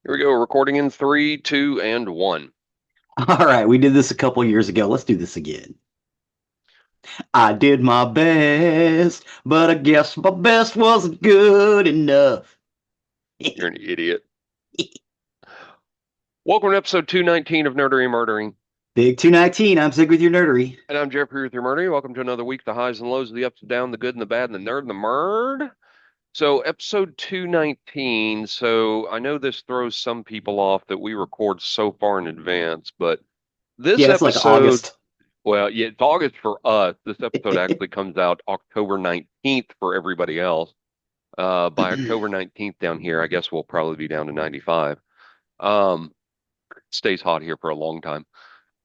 Here we go. Recording in three, two, and one. All right, we did this a couple years ago. Let's do this again. I did my best, but I guess my best wasn't good enough. You're an idiot. Welcome to episode 219 of Nerdery and Murdering. Big 219, I'm Zig with your nerdery. And I'm Jeffrey with your Murdering. Welcome to another week, the highs and lows, the ups and downs, the good and the bad, and the nerd and the murd. So, episode 219. So, I know this throws some people off that we record so far in advance, but this Yeah, it's like episode, August. well, yeah, it's August for us. This episode actually comes out October 19th for everybody else. By October 19th down here, I guess we'll probably be down to 95. Um, Stays hot here for a long time.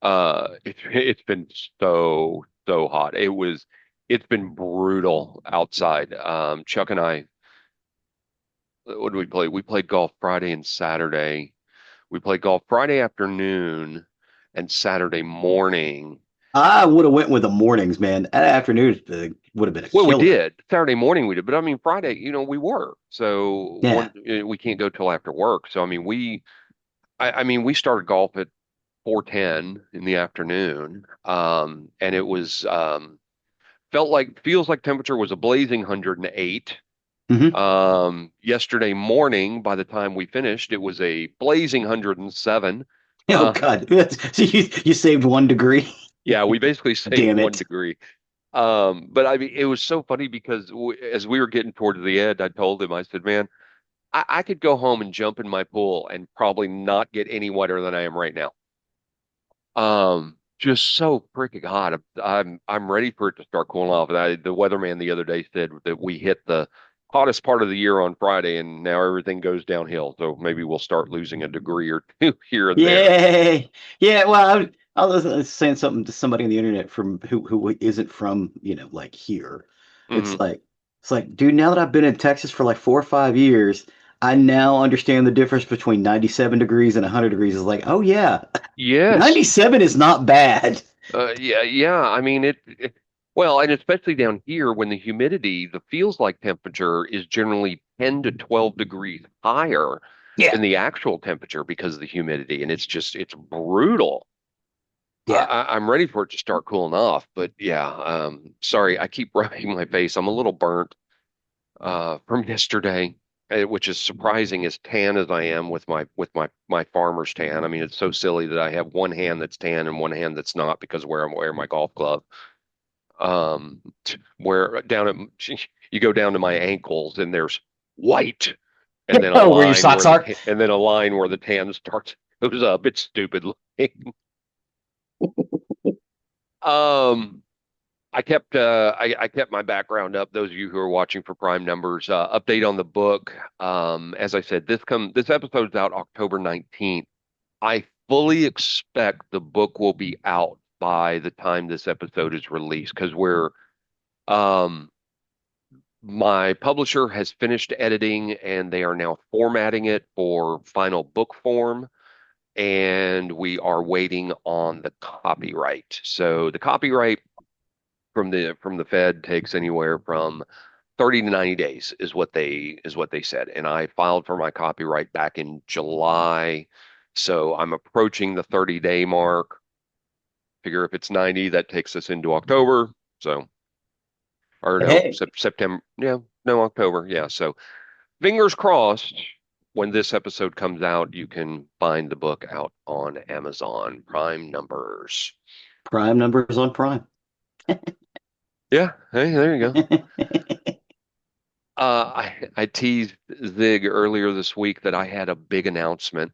It's been so hot. It's been brutal outside. Chuck and I, what did we play? We played golf Friday and Saturday. We played golf Friday afternoon and Saturday morning. I would have went with the mornings, man. That afternoon would have been a Well, we killer. did. Saturday morning we did, but I mean Friday, we work, so Yeah. we can't go till after work. So I mean I mean we started golf at 4:10 in the afternoon, and it was feels like temperature was a blazing 108. hmm Yesterday morning, by the time we finished, it was a blazing 107. Oh Uh, God. So you saved 1 degree. yeah, we basically saved Damn one it. degree. But I mean, it was so funny because as we were getting towards the end, I told him, I said, man, I could go home and jump in my pool and probably not get any wetter than I am right now. Just so freaking hot. I'm ready for it to start cooling off. The weatherman the other day said that we hit the hottest part of the year on Friday, and now everything goes downhill. So maybe we'll start losing a degree or two here and there. Yay. Yeah, well, I was saying something to somebody on the internet from who isn't from, like here. It's Hmm. like it's like, dude, now that I've been in Texas for like 4 or 5 years, I now understand the difference between 97 degrees and 100 degrees. It's like, oh yeah, Yes. 97 is not bad. Yeah, yeah. I mean well, and especially down here when the humidity, the feels like temperature is generally 10 to 12 degrees higher Yeah. than the actual temperature because of the humidity, and it's brutal. Yeah. I'm ready for it to start cooling off, but yeah, sorry, I keep rubbing my face. I'm a little burnt from yesterday, which is surprising as tan as I am with my farmer's tan. I mean, it's so silly that I have one hand that's tan and one hand that's not because of where I'm wearing my golf glove. Where down at you go down to my ankles and there's white, and then a Oh, where your line socks where the are? ta- and then a line where the tan starts goes up. It's stupid looking. Um, I kept my background up. Those of you who are watching for Prime numbers, update on the book. As I said, this episode's out October 19th. I fully expect the book will be out by the time this episode is released because um my publisher has finished editing and they are now formatting it for final book form, and we are waiting on the copyright. So the copyright from the Fed takes anywhere from 30 to 90 days is what they said. And I filed for my copyright back in July. So I'm approaching the 30-day mark. Figure if it's 90, that takes us into October. So, or no, Hey. September. Yeah, no, October. Yeah. So fingers crossed when this episode comes out, you can find the book out on Amazon Prime numbers. Prime numbers on Prime. Yeah. Hey, there you go. I teased Zig earlier this week that I had a big announcement,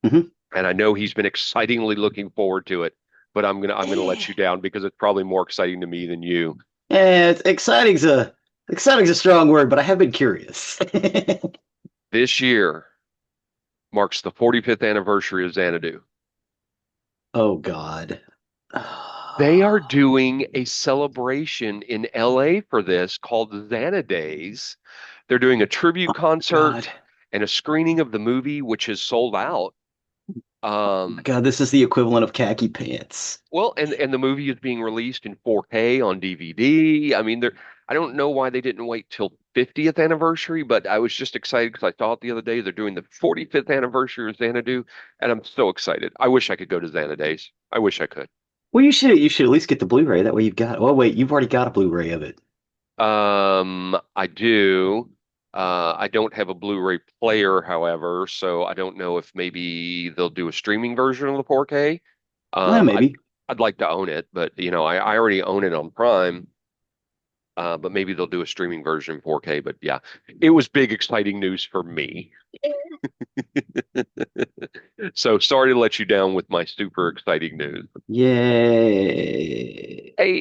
hmm and I know he's been excitingly looking forward to it, but I'm gonna let you down because it's probably more exciting to me than you. It's exciting's a strong word, but I have been curious. This year marks the 45th anniversary of Xanadu. Oh God. They are doing a celebration in LA for this called Xanadays. They're doing a tribute God. concert and a screening of the movie, which is sold out. Oh my Um, God, this is the equivalent of khaki pants. Well, and the movie is being released in 4K on DVD. I mean, I don't know why they didn't wait till 50th anniversary, but I was just excited because I saw it the other day. They're doing the 45th anniversary of Xanadu, and I'm so excited. I wish I could go to Xanadays. I wish I could. Well, you should at least get the Blu-ray. That way you've got. Oh wait, you've already got a Blu-ray of it. I do. I don't have a Blu-ray player, however, so I don't know if maybe they'll do a streaming version of the 4K. Well, I'd maybe. I'd like to own it, but I already own it on Prime. But maybe they'll do a streaming version in 4K. But yeah, it was big, exciting news for me. So sorry to let you down with my super exciting news. Yay! Hey,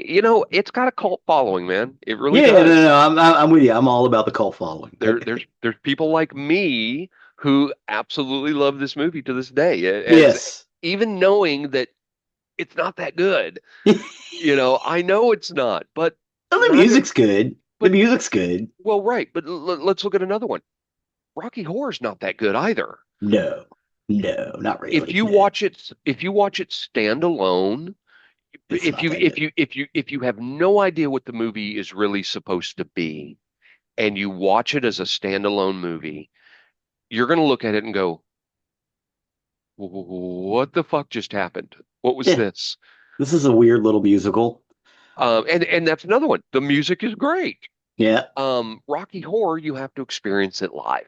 it's got a cult following, man. It really Yeah, no, no, does. no. I'm with you. I'm all about the cult following. There's people like me who absolutely love this movie to this day, as Yes. even knowing that it's not that good. I know it's not, but Well, the neither. music's good. The But music's good. well, right. But let's look at another one. Rocky Horror's not that good either. No, no, not If really. you No, watch it, if you watch it stand alone, it's not that good. if you have no idea what the movie is really supposed to be, and you watch it as a standalone movie, you're going to look at it and go, "What the fuck just happened? What was Yeah, this?" this is a weird little musical. And that's another one. The music is great. Yeah. Rocky Horror, you have to experience it live.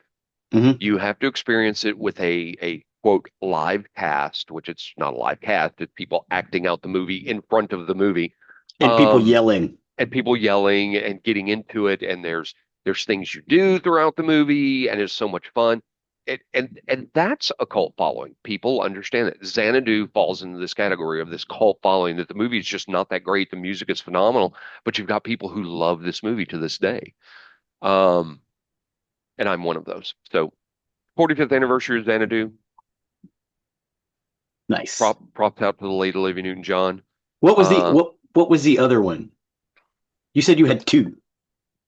Hmm. You have to experience it with a quote live cast, which it's not a live cast, it's people acting out the movie in front of the movie. And people Um, yelling. and people yelling and getting into it, and there's things you do throughout the movie, and it's so much fun. And that's a cult following. People understand that Xanadu falls into this category of this cult following, that the movie is just not that great. The music is phenomenal, but you've got people who love this movie to this day. Um, and I'm one of those. So 45th anniversary of Xanadu. Nice. Props out to the late Olivia Newton-John. What was the Uh, what was the other one? You said you had two.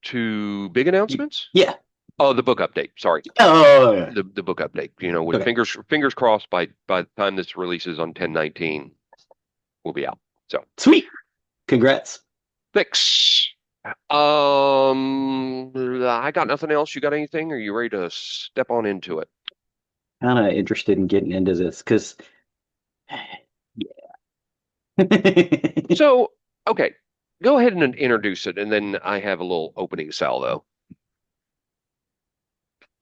to big announcements. Yeah. Oh, the book update. Sorry, Oh, yeah. the book update. With Okay. fingers crossed, by the time this releases on 10/19, we'll be out. So Sweet. Congrats. thanks. I got nothing else. You got anything? Are you ready to step on into it? Kind of interested in getting into this because So, okay, go ahead and introduce it, and then I have a little opening salvo.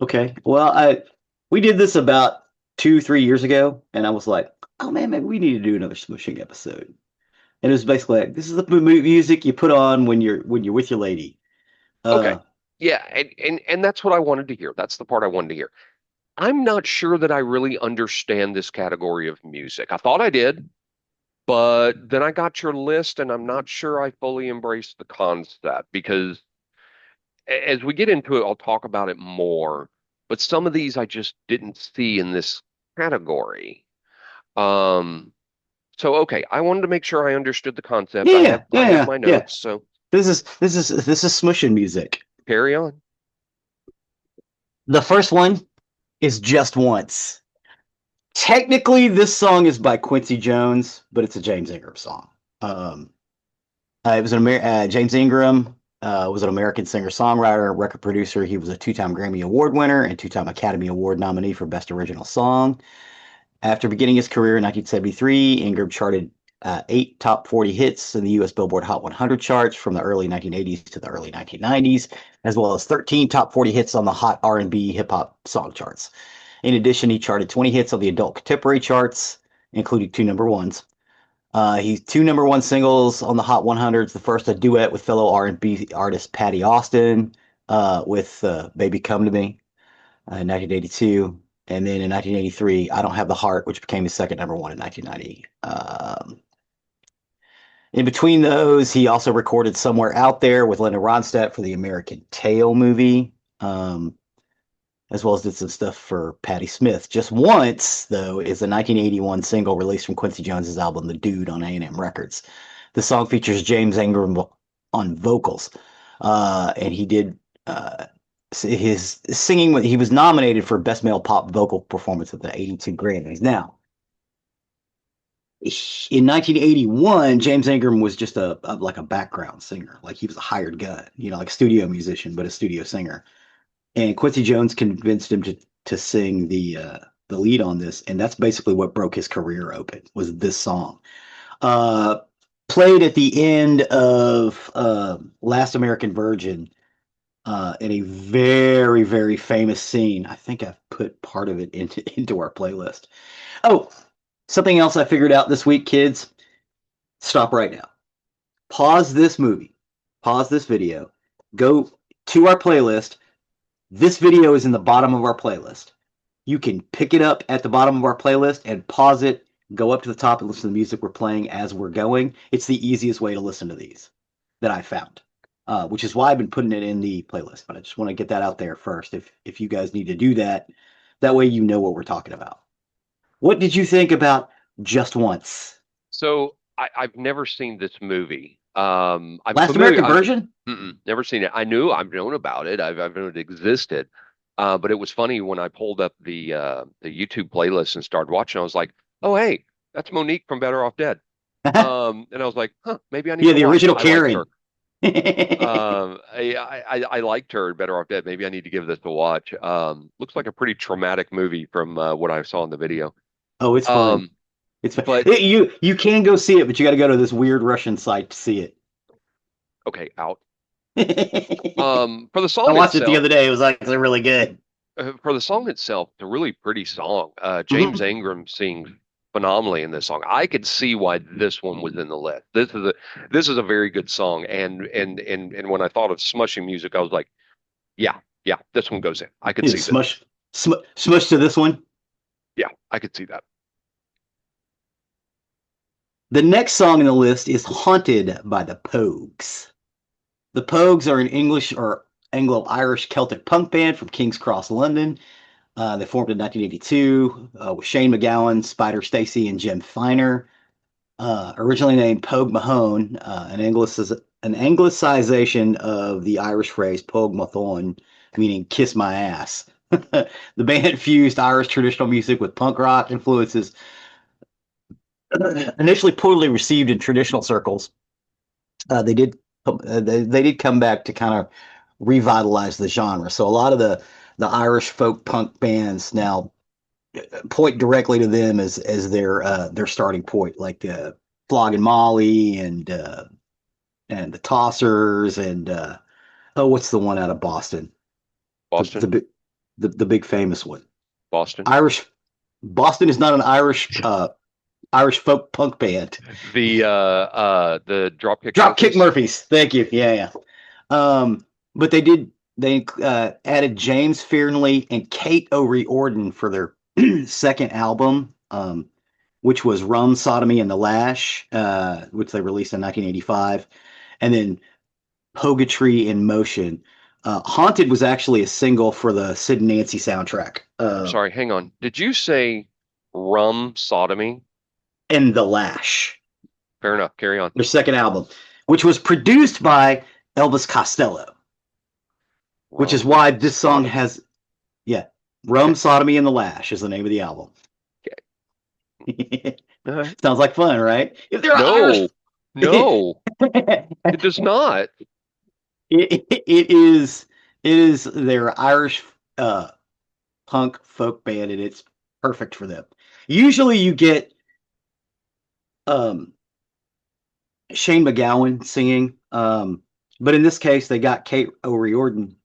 okay. Well, I we did this about 2, 3 years ago, and I was like, oh man, maybe we need to do another Smushing episode. And it was basically like, this is the music you put on when you're with your lady. Okay. Uh, Yeah, and that's what I wanted to hear. That's the part I wanted to hear. I'm not sure that I really understand this category of music. I thought I did, but then I got your list and I'm not sure I fully embrace the concept because as we get into it, I'll talk about it more. But some of these I just didn't see in this category. Um, so okay, I wanted to make sure I understood the concept. yeah, I yeah, have yeah, my yeah. notes, so This is Smushing music. carry on. The first one is Just Once. Technically, this song is by Quincy Jones, but it's a James Ingram song. Um, it was James Ingram was an American singer-songwriter, record producer. He was a two-time Grammy Award winner and two-time Academy Award nominee for Best Original Song. After beginning his career in 1973, Ingram charted 8 top 40 hits in the U.S. Billboard Hot 100 charts from the early 1980s to the early 1990s, as well as 13 top 40 hits on the Hot R&B hip hop song charts. In addition, he charted 20 hits on the adult contemporary charts, including two number ones. He's two number one singles on the Hot 100s. The first a duet with fellow R&B artist Patty Austin with "Baby Come to Me" in 1982, and then in 1983, "I Don't Have the Heart," which became his second number one in 1990. In between those, he also recorded "Somewhere Out There" with Linda Ronstadt for the American Tail movie. As well as did some stuff for Patti Smith. Just Once, though, is a 1981 single released from Quincy Jones's album The Dude on A&M Records. The song features James Ingram on vocals, and he did his singing. He was nominated for Best Male Pop Vocal Performance at the '82 Grammys. Now, In 1981, James Ingram was just like a background singer, like he was a hired gun, like a studio musician, but a studio singer. And Quincy Jones convinced him to sing the lead on this, and that's basically what broke his career open was this song. Uh, Played at the end of Last American Virgin in a very very famous scene. I think I've put part of it into our playlist. Oh, something else I figured out this week, kids. Stop right now. Pause this movie. Pause this video. Go to our playlist. This video is in the bottom of our playlist. You can pick it up at the bottom of our playlist and pause it, go up to the top and listen to the music we're playing as we're going. It's the easiest way to listen to these that I found, which is why I've been putting it in the playlist. But I just want to get that out there first. If you guys need to do that, that way you know what we're talking about. What did you think about Just Once? So I've never seen this movie. I'm Last familiar. American Version? Never seen it. I've known about it. I've known it existed. But it was funny when I pulled up the YouTube playlist and started watching. I was like, oh hey, that's Monique from Better Off Dead. Yeah, And I was like, huh, maybe I need to the watch it. original I liked her. Karen. I liked her in Better Off Dead. Maybe I need to give this a watch. Looks like a pretty traumatic movie from what I saw in the video. Oh, it's fun. Um, It's fun. but You can go see it, but you got to go to this weird Russian site to see it. okay, out. I For the song watched it the itself, other day. It was actually really good. it's a really pretty song. James Mhm. Ingram sings phenomenally in this song. I could see why this one was in the list. This is a very good song. And when I thought of smushing music, I was like, yeah, yeah, this one goes in. I could Yeah, see this. smush to this one. Yeah, I could see that. The next song in the list is "Haunted" by the Pogues. The Pogues are an English or Anglo-Irish Celtic punk band from King's Cross, London. They formed in 1982 with Shane MacGowan, Spider Stacy, and Jim Finer. Originally named Pogue Mahone, an anglicization of the Irish phrase Pogue Mathon, meaning kiss my ass. The band fused Irish traditional music with punk rock influences, initially poorly received in traditional circles. They did come back to kind of revitalize the genre. So a lot of the Irish folk punk bands now point directly to them as their starting point, like the Flog and Molly and the Tossers and oh, what's the one out of Boston? The Boston, big the big famous one. Boston. Irish Boston is not an Irish folk punk band. The Dropkick Dropkick Murphys. Murphys. Thank you. Yeah, yeah. But they added James Fearnley and Kate O'Riordan for their second album, which was Rum, Sodomy, and the Lash, which they released in 1985, and then Poetry in Motion. Haunted was actually a single for the Sid and Nancy soundtrack, I'm sorry, hang on. Did you say rum sodomy? and the Lash, Fair enough. Carry on. their second album, which was produced by Elvis Costello, which is Rum why this song sodomy. has, yeah, Rum, Okay. Sodomy, and the Lash is the name of the album. Okay. All right. Sounds like fun, right? If they're Irish, No, no, it does not. it is their Irish uh, punk folk band, and it's perfect for them. Usually, you get um, Shane MacGowan singing, but in this case, they got Kate O'Riordan.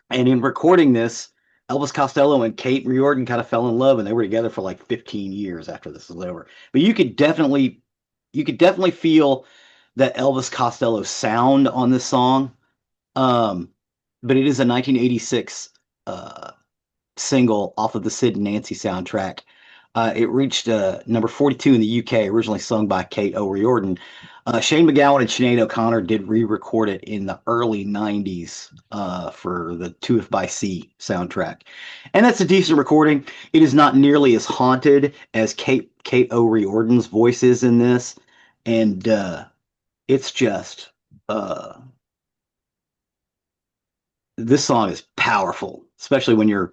And in recording this, Elvis Costello and Kate Riordan kind of fell in love, and they were together for like 15 years after this was over. But you could definitely feel that Elvis Costello sound on this song. Um, but it is a 1986 uh, single off of the Sid and Nancy soundtrack. It reached number 42 in the UK, originally sung by Kate O'Riordan. Shane MacGowan and Sinead O'Connor did re-record it in the early 90s for the 2 by C soundtrack. And that's a decent recording. It is not nearly as haunted as Kate O'Riordan's voice is in this. And it's just, this song is powerful, especially when you're,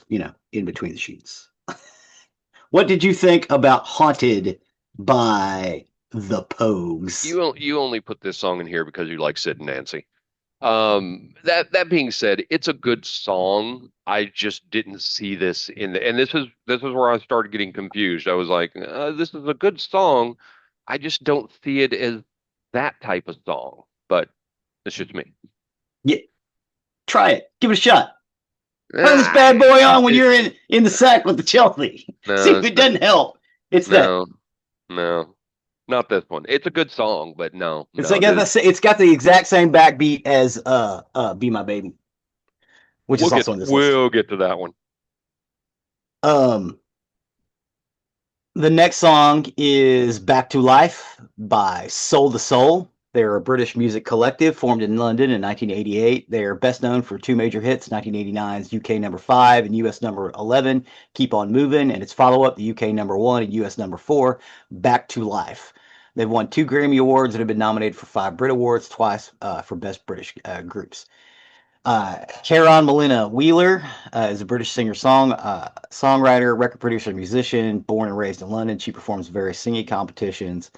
in between the sheets. What did you think about Haunted? by the Pogues. You only put this song in here because you like Sid and Nancy. That being said, it's a good song. I just didn't see this in the, and this is where I started getting confused. I was like, this is a good song. I just don't see it as that type of song. But it's just me. Yeah, try it. Give it a shot. Turn this Ah, bad boy on when it, you're in the sack with the Chelsea. See no, if it doesn't help. It's that. no, no, not this one. It's a good song, but no, It's no. like This, it's got the exact same backbeat as "Be My Baby," which is also on this list. we'll get to that one. Um, the next song is "Back to Life" by Soul to Soul. They're a British music collective formed in London in 1988. They are best known for two major hits: 1989's UK number 5 and US number 11, "Keep on Moving," and its follow-up, the UK number 1 and US number 4, "Back to Life." They've won 2 Grammy Awards and have been nominated for 5 Brit Awards, twice for Best British Groups. Karen Molina Wheeler is a British songwriter, record producer, and musician. Born and raised in London, she performs various singing competitions.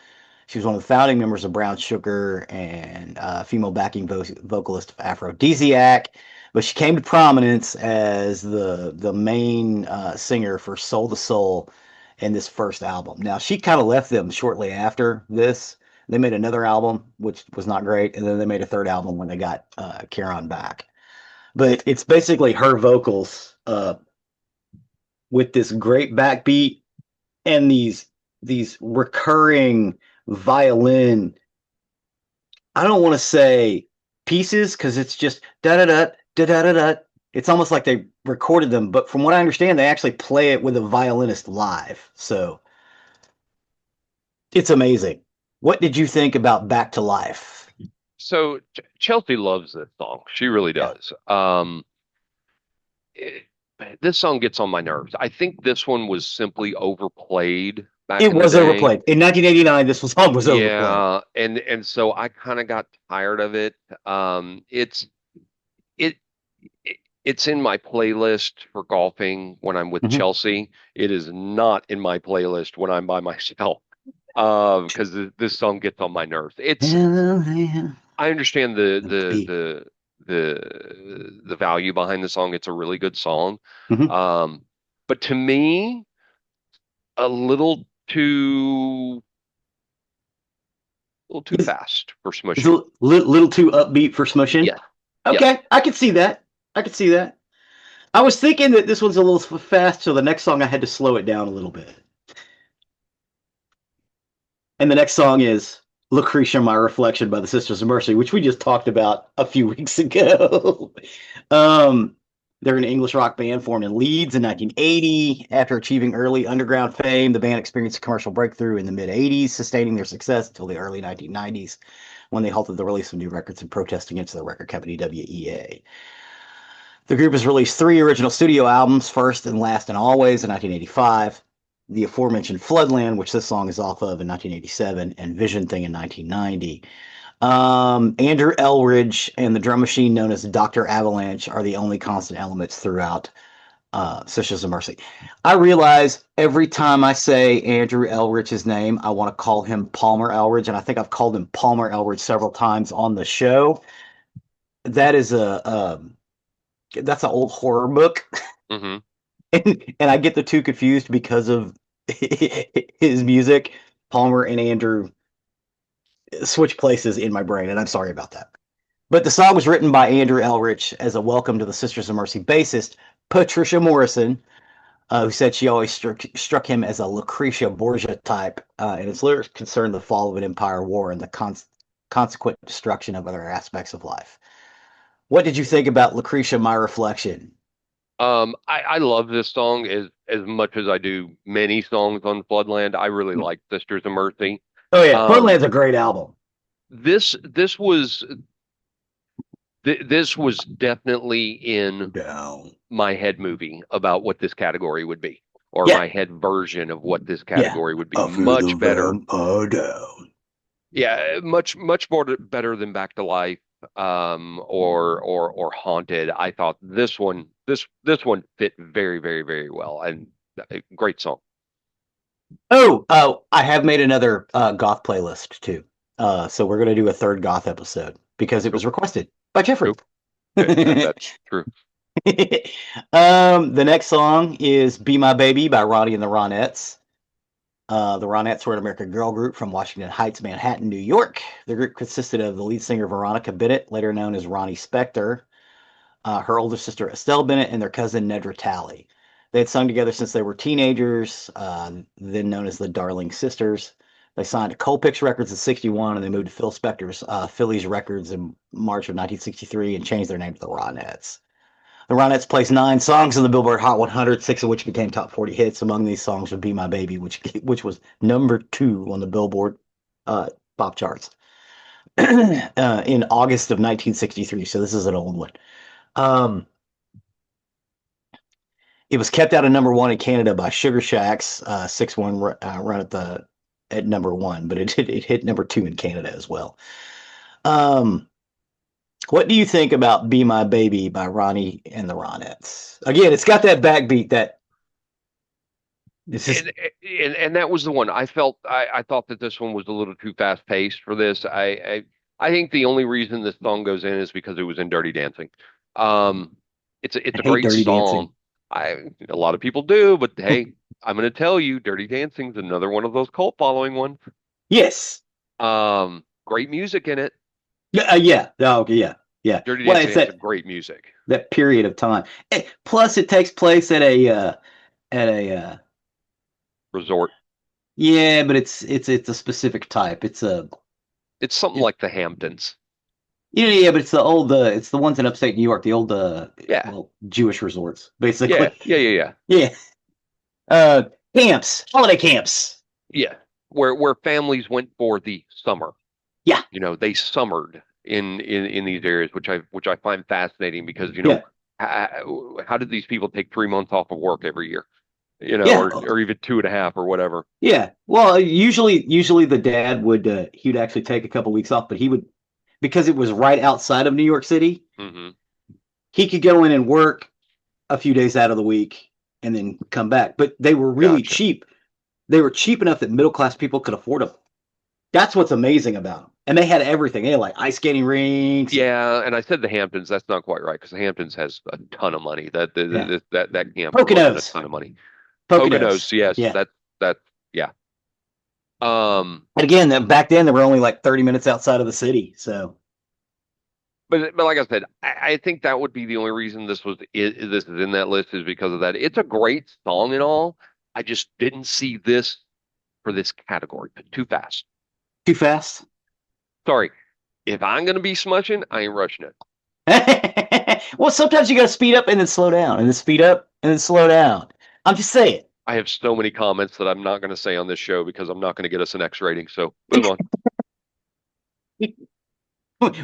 She was one of the founding members of Brown Sugar and female backing vocalist of Aphrodisiac. But she came to prominence as the main singer for Soul to Soul in this first album. Now she kind of left them shortly after this. They made another album, which was not great, and then they made a third album when they got Karen back. But it's basically her vocals with this great backbeat and these recurring violin. I don't want to say pieces because it's just da da da da da da da. It's almost like they recorded them, but from what I understand, they actually play it with a violinist live. So it's amazing. What did you think about Back to Life? So Chelsea loves this song. She really Yeah, does. It, this song gets on my nerves. I think this one was simply overplayed back it in the was day. overplayed in 1989. This song was overplayed. Yeah, and so I kind of got tired of it. It, it it's in my playlist for golfing when I'm with Mm-hmm. Chelsea. It is not in my playlist when I'm by myself. Because this song gets on my nerves. It's I understand the value behind the song. It's a really good song. Mm-hmm. Um, but to me, a little too fast for It's a Smushing. little too upbeat for Smushing. Yeah. Yeah. Okay, I could see that. I could see that. I was thinking that this one's a little fast, so the next song I had to slow it down a little bit. And the next song is Lucretia, My Reflection by the Sisters of Mercy, which we just talked about a few weeks ago. um, they're an English rock band formed in Leeds in 1980. After achieving early underground fame, the band experienced a commercial breakthrough in the mid 80s, sustaining their success until the early 1990s when they halted the release of new records in protest against the record company WEA. The group has released 3 original studio albums, First and Last and Always in 1985, the aforementioned Floodland, which this song is off of in 1987, and Vision Thing in 1990. Andrew Elridge and the drum machine known as Dr. Avalanche are the only constant elements throughout Sisters of Mercy. I realize every time I say Andrew Elridge's name, I want to call him Palmer Elridge, and I think I've called him Palmer Elridge several times on the show. That is that's an old horror book, Hmm. and I get the two confused because of his music. Palmer and Andrew switch places in my brain, and I'm sorry about that. But the song was written by Andrew Elrich as a welcome to the Sisters of Mercy bassist Patricia Morrison, who said she always struck him as a Lucretia Borgia type, and its lyrics concerned the fall of an empire war and the consequent destruction of other aspects of life. What did you think about Lucretia, My Reflection? I love this song as much as I do many songs on Floodland. I really like Sisters of Mercy. Oh yeah, Um, Floodland's a great album. this this was this was definitely in Down. my head movie about what this category would be, or Yeah, my head version of what this yeah. category would be. I feel the Much better. vampire down. Yeah, much more better than Back to Life, or Haunted. I thought this one fit very well, and great song. Oh, I have made another goth playlist too. So we're gonna do a third goth episode because it Cool, was requested by Jeffrey. cool. That's true. The next song is "Be My Baby" by Ronnie and the Ronettes. The Ronettes were an American girl group from Washington Heights, Manhattan, New York. The group consisted of the lead singer Veronica Bennett, later known as Ronnie Spector, her older sister Estelle Bennett, and their cousin Nedra Talley. They had sung together since they were teenagers, then known as the Darling Sisters. They signed to Colpix Records in '61, and they moved to Phil Spector's Phillies Records in March of 1963 and changed their name to the Ronettes. The Ronettes placed 9 songs in the Billboard Hot 100, 6 of which became top 40 hits. Among these songs would "Be My Baby," which was number 2 on the Billboard uh, pop charts in August of 1963. So this is an old one. Um, It was kept out of number 1 in Canada by Sugar Shack's 6-1 run at number 1, but it hit number 2 in Canada as well. Um, what do you think about "Be My Baby" by Ronnie and the Ronettes? Again, it's got that backbeat that it's just And that was the one I thought that this one was a little too fast paced for this. I think the only reason this song goes in is because it was in Dirty Dancing. Um, I it's a hate great Dirty Dancing. song. A lot of people do, but hey, I'm going to tell you, Dirty Dancing's another one of those cult following ones. Yes. Great music in it. Yeah. Oh, okay, yeah. Yeah. Dirty Well, Dancing it's has some that great music. that period of time. Plus, it takes place at a Resort. yeah, but it's a specific type. It's something like the Hamptons. Yeah, but it's the ones in upstate New York, the old Yeah, well, Jewish resorts, yeah, basically. yeah, yeah, yeah. Yeah. Uh, Camps, holiday camps. Yeah, where families went for the summer. Yeah, They summered in these areas, which I find fascinating because yeah, how did these people take 3 months off of work every year? yeah, Or even two and a half or whatever. yeah. Well, usually the dad would he'd actually take a couple weeks off, but he would because it was right outside of New York City. Hmm. He could go in and work a few days out of the week and then come back. But they were really Gotcha. cheap. They were cheap enough that middle class people could afford them. That's what's amazing about them. And they had everything. They had like ice skating rinks and Yeah, and I said the Hamptons. That's not quite right because the Hamptons has a ton of money. yeah, That camp wasn't a Poconos, ton of money. Poconos, Poconos. yes, Yeah. that yeah. Um, And again, back then they were only like 30 minutes outside of the city. So but like I said, I think that would be the only reason this is in that list is because of that. It's a great song and all. I just didn't see this for this category too fast. too fast. Sorry, if I'm gonna be smushing, I ain't rushing it. Well, sometimes you got to speed up and then slow down and then speed up and then slow down. I'm just saying. I have so many comments that I'm not going to say on this show because I'm not going to get us an X rating. So move on.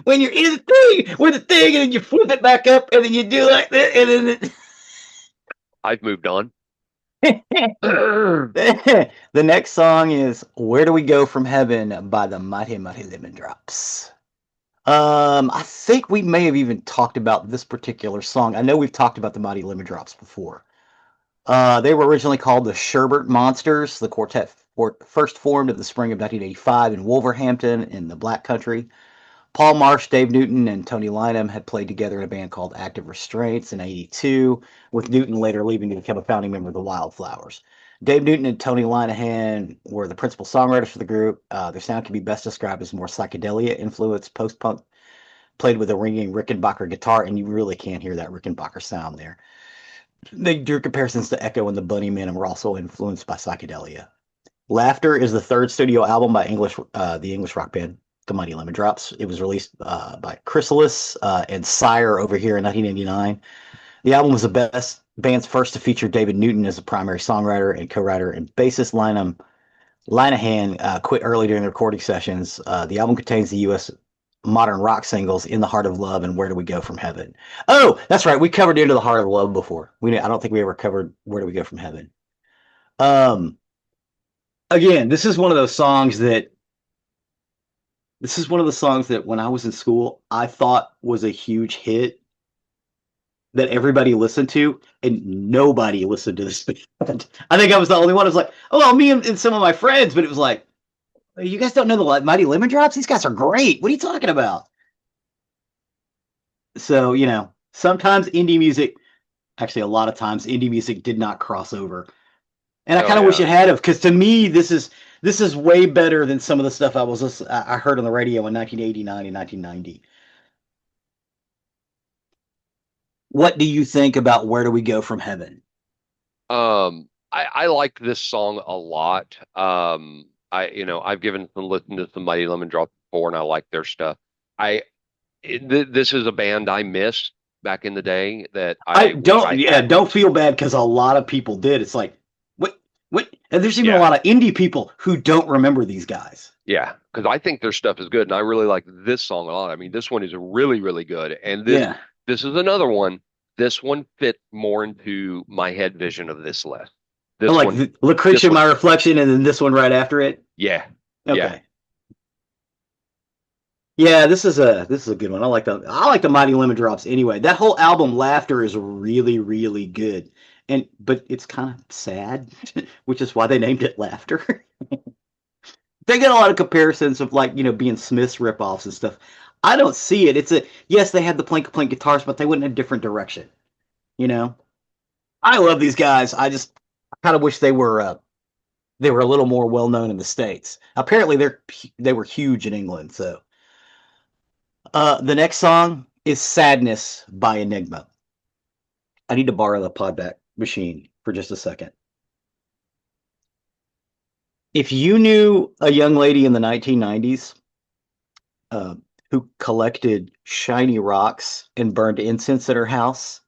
When you're in the thing with the thing and then you flip it back up and then you do like that and then I've moved on. the next song is "Where Do We Go From Heaven" by the Mighty Mighty Lemon Drops. I think we may have even talked about this particular song. I know we've talked about the Mighty Lemon Drops before. They were originally called the Sherbert Monsters. The quartet first formed in the spring of 1985 in Wolverhampton in the Black Country. Paul Marsh, Dave Newton, and Tony Lynham had played together in a band called Active Restraints in '82, with Newton later leaving to become a founding member of the Wildflowers. Dave Newton and Tony Lynham were the principal songwriters for the group. Their sound can be best described as more psychedelia influenced post punk, played with a ringing Rickenbacker guitar, and you really can't hear that Rickenbacker sound there. They drew comparisons to Echo and the Bunnymen and were also influenced by psychedelia. Laughter is the third studio album by the English rock band The Mighty Lemon Drops. It was released by Chrysalis and Sire over here in 1989. The album was the band's first to feature David Newton as a primary songwriter and co-writer, and bassist Linehan quit early during the recording sessions. The album contains the U.S. modern rock singles "In the Heart of Love" and "Where Do We Go From Heaven." Oh, that's right. We covered "Into the Heart of Love" before. I don't think we ever covered "Where Do We Go From Heaven." Um, Again, this is one of the songs that when I was in school, I thought was a huge hit. that everybody listened to, and nobody listened to this band. I think I was the only one who was like, oh, well, me and some of my friends, but it was like, you guys don't know the Mighty Lemon Drops? These guys are great. What are you talking about? So, sometimes indie music, actually, a lot of times, indie music did not cross over. And I Oh kind of wish yeah. it had, because to me, this is way better than some of the stuff I heard on the radio in 1989 and 1990. What do you think about Where Do We Go From Heaven? I like this song a lot. I've given some listen to some Mighty Lemon Drops before, and I like their stuff. I this is a band I missed back in the day that I I wish don't, I yeah, had. don't feel bad because a lot of people did. It's like, what? And there's even a Yeah, lot of indie people who don't remember these guys. yeah, because I think their stuff is good, and I really like this song a lot. I mean, this one is really, really good, and this Yeah. this is another one. This one fits more into my head vision of this list. I This like one, this Lucretia, one, My Reflection, and then this one right after it. yeah, yeah. Okay. Yeah, this is a good one. I like the Mighty Lemon Drops anyway. That whole album, Laughter, is really, really good. But it's kind of sad, which is why they named it Laughter. They get a lot of comparisons of, like, being Smith's ripoffs and stuff. I don't see it. Yes, they had the plink plink guitars, but they went in a different direction. You know, I love these guys. I kind of wish they were a little more well known in the States. Apparently, they were huge in England. So, the next song is "Sadness" by Enigma. I need to borrow the podback machine for just a second. If you knew a young lady in the 1990s uh, who collected shiny rocks and burned incense at her house,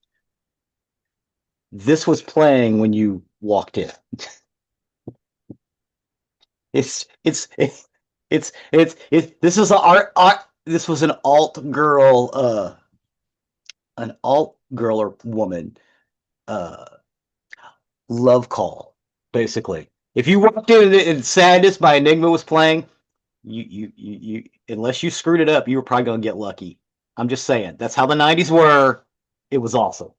this was playing when you walked in. It's this is a art this was an alt girl or woman uh love call, basically. If you walked in and Sadness by Enigma was playing, you unless you screwed it up, you were probably gonna get lucky. I'm just saying. That's how the 90s were. It was awesome.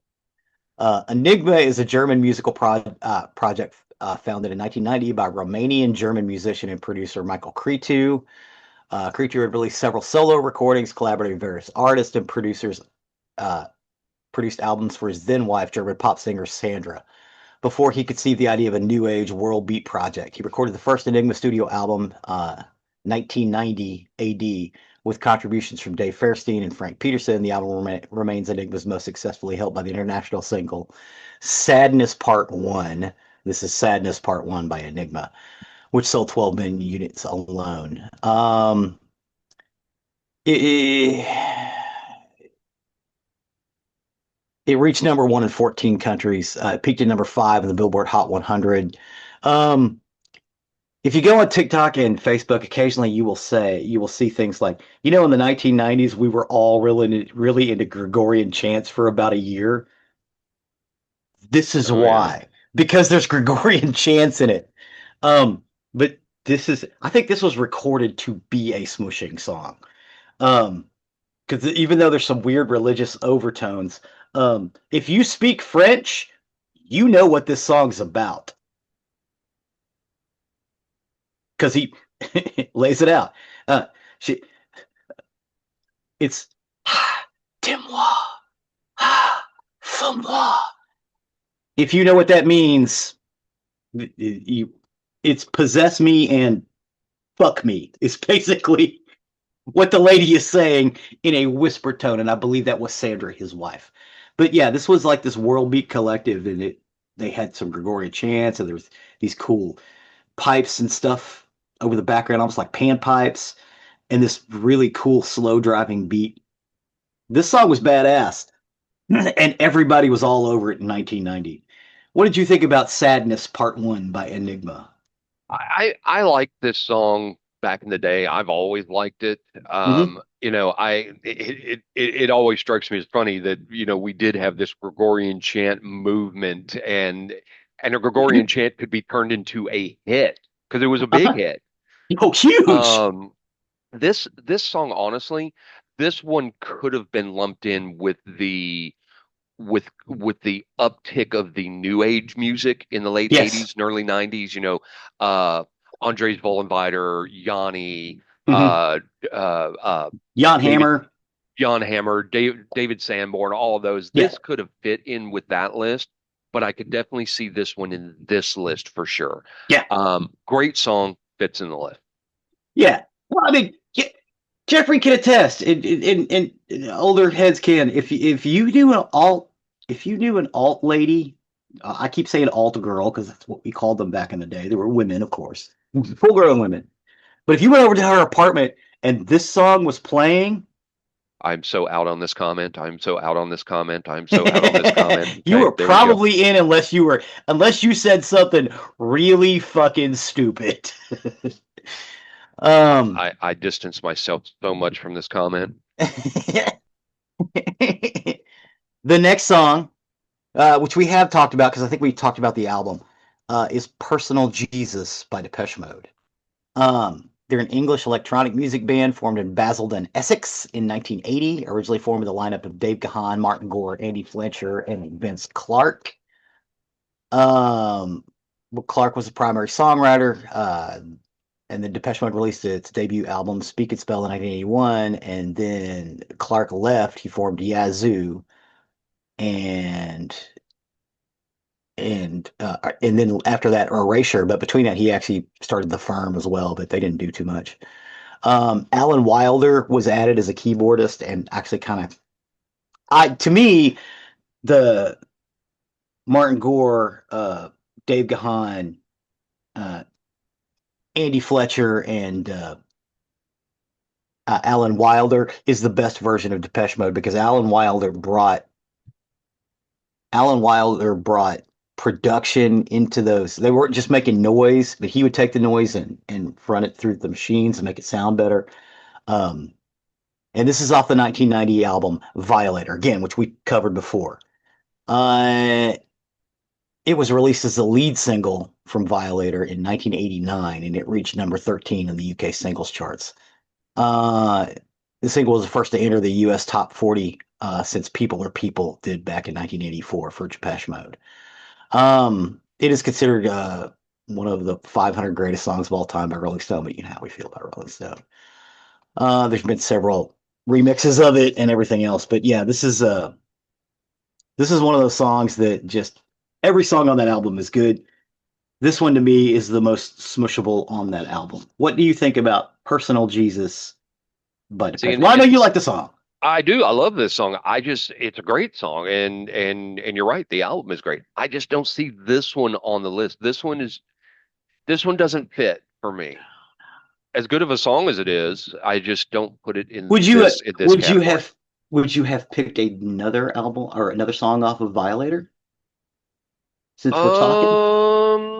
Enigma is a German musical project founded in 1990 by Romanian German musician and producer Michael Cretu. Cretu had released several solo recordings, collaborating with various artists and producers, uh, produced albums for his then wife, German pop singer Sandra, before he conceived the idea of a new age world beat project. He recorded the first Enigma studio album, 1990 AD, with contributions from Dave Fairstein and Frank Peterson. The album remains Enigma's most successfully held by the international single, Sadness Part 1. This is Sadness Part 1 by Enigma, which sold 12 million units alone. It, it reached number one in 14 countries. It peaked at number 5 in the Billboard Hot 100. Um, if you go on TikTok and Facebook, occasionally you will see things like, in the 1990s, we were all really, really into Gregorian chants for about a year. This is Oh yeah. why, because there's Gregorian chants in it. But I think this was recorded to be a Smushing song. Because even though there's some weird religious overtones, if you speak French, you know what this song's about. Because he lays it out. Uh, she, it's dis-moi, fais-moi. If you know what that means, it's possess me and fuck me. It's basically what the lady is saying in a whisper tone, and I believe that was Sandra, his wife. But yeah, this was like this world beat collective, and they had some Gregorian chants, and there was these cool pipes and stuff over the background, almost like panpipes, and this really cool slow driving beat. This song was badass, and everybody was all over it in 1990. What did you think about Sadness Part 1 by Enigma? I liked this song back in the day. I've always liked it. Mm-hmm. It always strikes me as funny that we did have this Gregorian chant movement, and a Gregorian chant could be turned into a hit because it was a big hit. Oh, huge! Um, this song, honestly, this one could have been lumped in with with the uptick of the new age music in the late Yes. 80s and early 90s, uh Andres Vollenweider, Yanni, Mm-hmm. uh uh Jan David Hammer. Jan Hammer, David Sanborn, all of those. Yeah. This could have fit in with that list, but I could definitely see this one in this list for sure. Yeah. Great song, fits in the list. Yeah. Well, I mean, Jeffrey can attest, and older heads can. If you do an alt, if you do an alt lady, I keep saying alt girl because that's what we called them back in the day. They were women, of course, full grown women. But if you went over to her apartment and this song was playing, I'm so out on this comment. I'm so out on this comment. I'm so out on this comment. you Okay, were there you go. probably in unless you said something really fucking stupid. um, I distance myself so much from this comment. the next song, which we have talked about because I think we talked about the album, is "Personal Jesus" by Depeche Mode. They're an English electronic music band formed in Basildon, Essex in 1980, originally formed with a lineup of Dave Gahan, Martin Gore, Andy Fletcher, and Vince Clarke. Um, Clarke was the primary songwriter, and then Depeche Mode released its debut album, Speak and Spell, in 1981, and then Clarke left. He formed Yazoo, and and then after that, Erasure. But between that, he actually started the Firm as well, but they didn't do too much. Alan Wilder was added as a keyboardist, and actually kind of, to me, the Martin Gore, Dave Gahan, uh, Andy Fletcher, and Alan Wilder is the best version of Depeche Mode because Alan Wilder brought production into those. They weren't just making noise, but he would take the noise and run it through the machines and make it sound better. Um, and this is off the 1990 album Violator, again, which we covered before. Uh, it was released as the lead single from Violator in 1989, and it reached number 13 in the UK singles charts. Uh, the single was the first to enter the US top 40 since People Are People did back in 1984 for Depeche Mode. It is considered one of the 500 greatest songs of all time by Rolling Stone, but you know how we feel about Rolling Stone. There's been several remixes of it and everything else, but yeah, this is one of those songs that just every song on that album is good. This one to me is the most smushable on that album. What do you think about Personal Jesus by See, Depeche? Well, I know you like the song. I do. I love this song. It's a great song, and you're right. The album is great. I just don't see this one on the list. This one doesn't fit for me. As good of a song as it is, I just don't put it Would you in this would you category. have would you have picked another album or another song off of Violator since we're talking?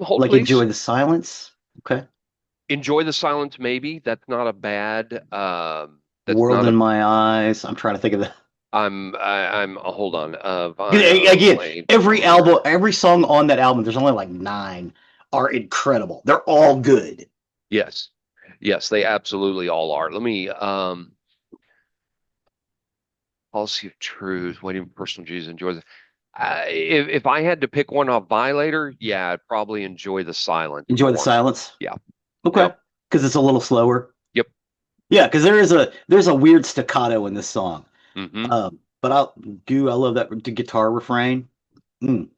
Hold Like please. Enjoy the Silence? Okay. Enjoy the silence, maybe. That's not a bad. That's World not in a. My Eyes. I'm trying to think of the I'm. Hold on. again, every Violator. album, every song on that album, there's only like nine, are incredible. They're all good. Yes, yes, they absolutely all are. Let me. Policy of Truth. Waiting for Personal Jesus. Enjoy the. If I had to pick one off Violator, yeah, I'd probably enjoy the silence Enjoy the more. Silence. Yeah. Okay. Yep. Because it's a little slower. Yep. Yeah, because there's a weird staccato in this song. Hmm. But I love that the guitar refrain. Mm,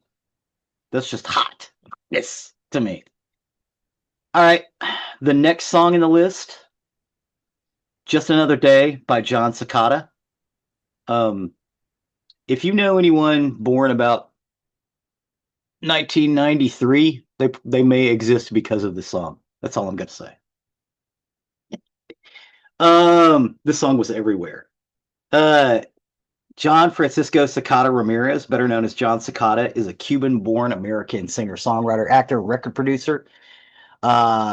that's just hot. Yes, to me. All right. The next song in the list, Just Another Day by John Cicada. Um, if you know anyone born about 1993, they may exist because of this song. That's all I'm gonna say. This song was everywhere. Uh, John Francisco Cicada Ramirez, better known as John Cicada, is a Cuban-born American singer-songwriter, actor, record producer.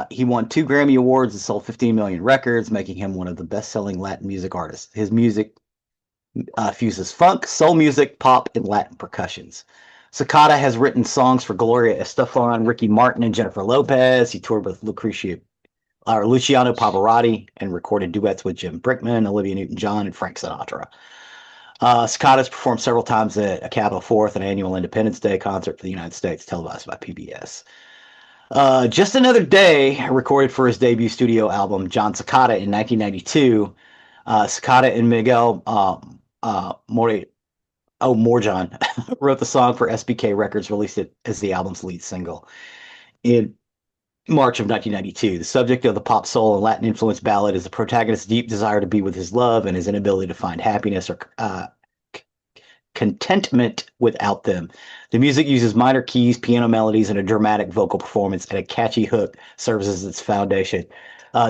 He won 2 Grammy Awards and sold 15 million records, making him one of the best-selling Latin music artists. His music fuses funk, soul music, pop, and Latin percussions. Cicada has written songs for Gloria Estefan, Ricky Martin, and Jennifer Lopez. He toured with Luciano Pavarotti and recorded duets with Jim Brickman, Olivia Newton-John, and Frank Sinatra. Cicadas performed several times at a Capitol 4th, an annual Independence Day concert for the United States, televised by PBS. Just Another Day, recorded for his debut studio album, John Cicada, in 1992. Cicada and Miguel Morjan wrote the song for SBK Records, released it as the album's lead single in March of 1992. The subject of the pop soul and Latin influenced ballad is the protagonist's deep desire to be with his love and his inability to find happiness or contentment without them. The music uses minor keys, piano melodies, and a dramatic vocal performance, and a catchy hook serves as its foundation.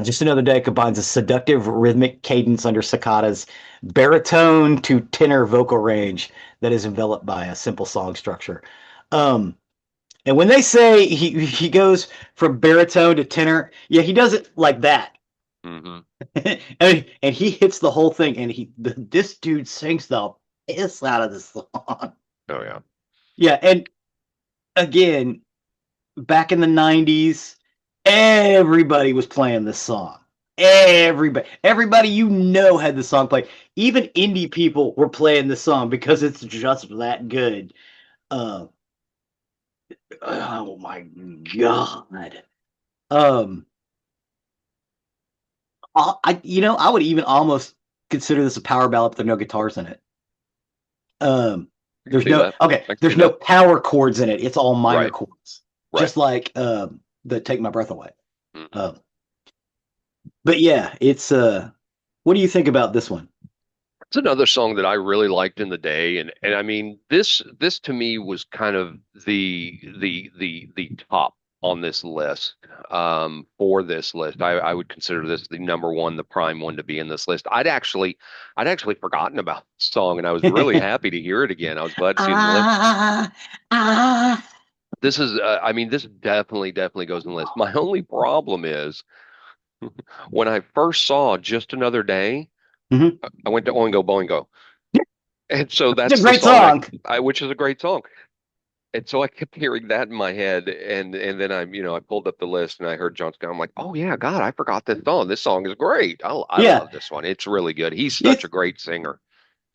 Just Another Day combines a seductive rhythmic cadence under Cicadas' baritone to tenor vocal range that is enveloped by a simple song structure. Um, and when they say he goes from baritone to tenor, yeah, he does it like that. Hmm. And he hits the whole thing, and this dude sings the piss out of the song. Oh yeah. Yeah, and again, back in the '90s, everybody was playing this song. Everybody you know had the song played. Even indie people were playing the song because it's just that good. Uh, oh my god. Um, I would even almost consider this a power ballad, but there are no guitars in it. Um, I can see that. I can see there's no that. power chords in it. It's all minor Right. chords, Right. just like the "Take My Breath Away." Hmm. Um, but yeah, it's what do you think about this one? It's another song that I really liked in the day, and I mean this to me was kind of the top on this list. For this list, I would consider this the number one, the prime one to be in this list. I'd actually forgotten about the song, and I was really happy to hear it again. I was glad to see it in the list. Ah, ah. This is, I mean, this definitely goes in the list. My only problem is when I first saw Just Another Day, Mhm. I went to Oingo Boingo. And so It's a that's the great song song. which is a great song. And so I kept hearing that in my head, and then I pulled up the list and I heard John Scott. I'm like, oh yeah, God, I forgot this song. This song is great. I Yeah, love this one. It's really good. He's such a it's great singer.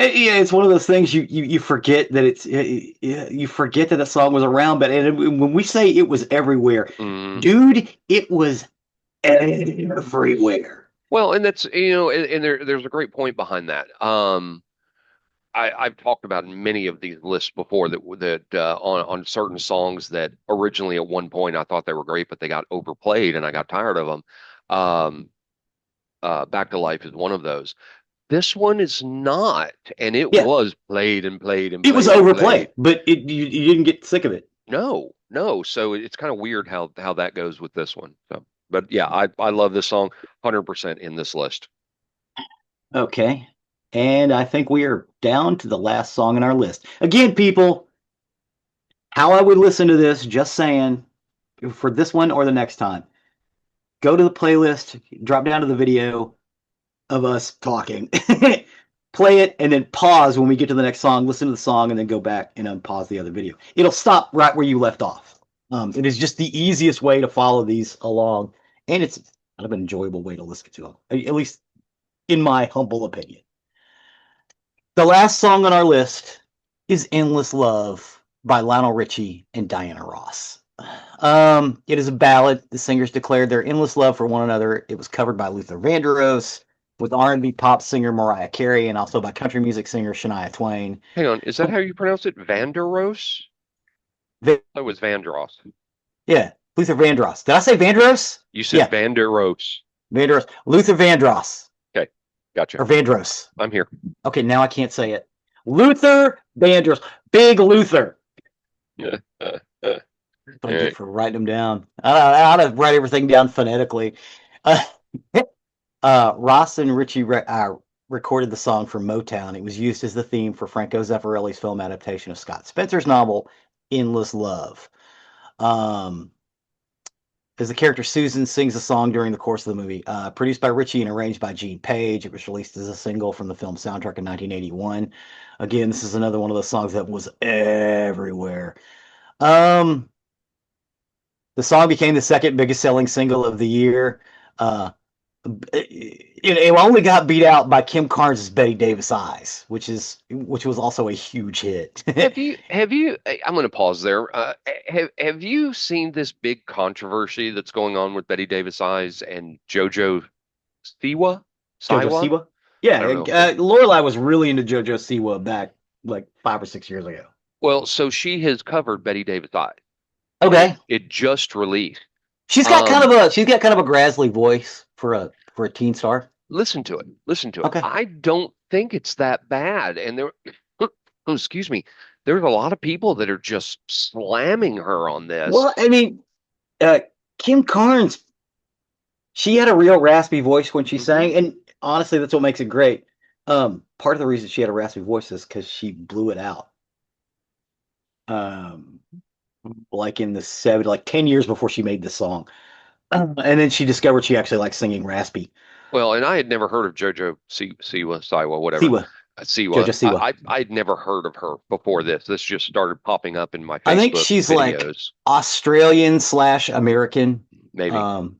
yeah, it's one of those things you forget that you forget that song was around. But when we say it was everywhere, Mm. dude, it was everywhere. Well, and that's and there's a great point behind that. I've talked about in many of these lists before that on certain songs that originally at one point I thought they were great, but they got overplayed and I got tired of them. Um, Back to Life is one of those. This one is not, and it Yeah, was played and played and it was played and overplayed, played. but you didn't get sick of it. No, no. So it's kind of weird how that goes with this one. So, but yeah, I love this song, 100% in this list. Okay. And I think we are down to the last song in our list. Again, people, how I would listen to this, just saying, for this one or the next time, go to the playlist, drop down to the video of us talking, play it, and then pause when we get to the next song, listen to the song, and then go back and unpause the other video. It'll stop right where you left off. It is just the easiest way to follow these along, and it's kind of an enjoyable way to listen to them, at least in my humble opinion. The last song on our list is Endless Love by Lionel Richie and Diana Ross. It is a ballad. The singers declared their endless love for one another. It was covered by Luther Vandross, with R&B pop singer Mariah Carey, and also by country music singer Shania Twain. Hang on, is that how you pronounce it? Vanderos? That was Vandross. Yeah, Luther Vandross. Did I say Vandross? You said Yeah, Vanderos. Vandross. Luther Vandross. Okay, gotcha. Or Vandross. I'm here. Okay, now I can't say it. Luther Vandross. Big Luther. Yeah. What All I get right. for writing them down. I ought to write everything down phonetically. Uh, Ross and Richie recorded the song for Motown. It was used as the theme for Franco Zeffirelli's film adaptation of Scott Spencer's novel Endless Love. Um, as the character Susan sings the song during the course of the movie. Produced by Richie and arranged by Gene Page. It was released as a single from the film soundtrack in 1981. Again, this is another one of those songs that was everywhere. Um, the song became the second biggest selling single of the year. Uh, It only got beat out by Kim Carnes' Betty Davis Eyes, which was also a huge hit. I'm going to pause there. Have you seen this big controversy that's going on with Betty Davis Eyes and JoJo Siwa? JoJo Siwa? Siwa. I Yeah, don't know if it. Lorelai was really into JoJo Siwa back like 5 or 6 years ago. Well, so she has covered Betty Davis Eyes, and it Okay, it just released. Um, she's got kind of a gravelly voice for a teen star. Listen to it. Listen to it. Okay. I don't think it's that bad. And there, oh, excuse me, there's a lot of people that are just slamming her on this. Well, I mean, uh, Kim Carnes, she had a real raspy voice when she Hmm. sang, and honestly, that's what makes it great. Part of the reason she had a raspy voice is because she blew it out. Um, like in the 70s, like 10 years before she made the song, and then she discovered she actually likes singing raspy. Well, and I had never heard of JoJo Siwa, whatever. Siwa, Siwa. JoJo Siwa. I'd never heard of her before this. This just started popping up in my I think Facebook she's like videos. Australian slash American. Maybe.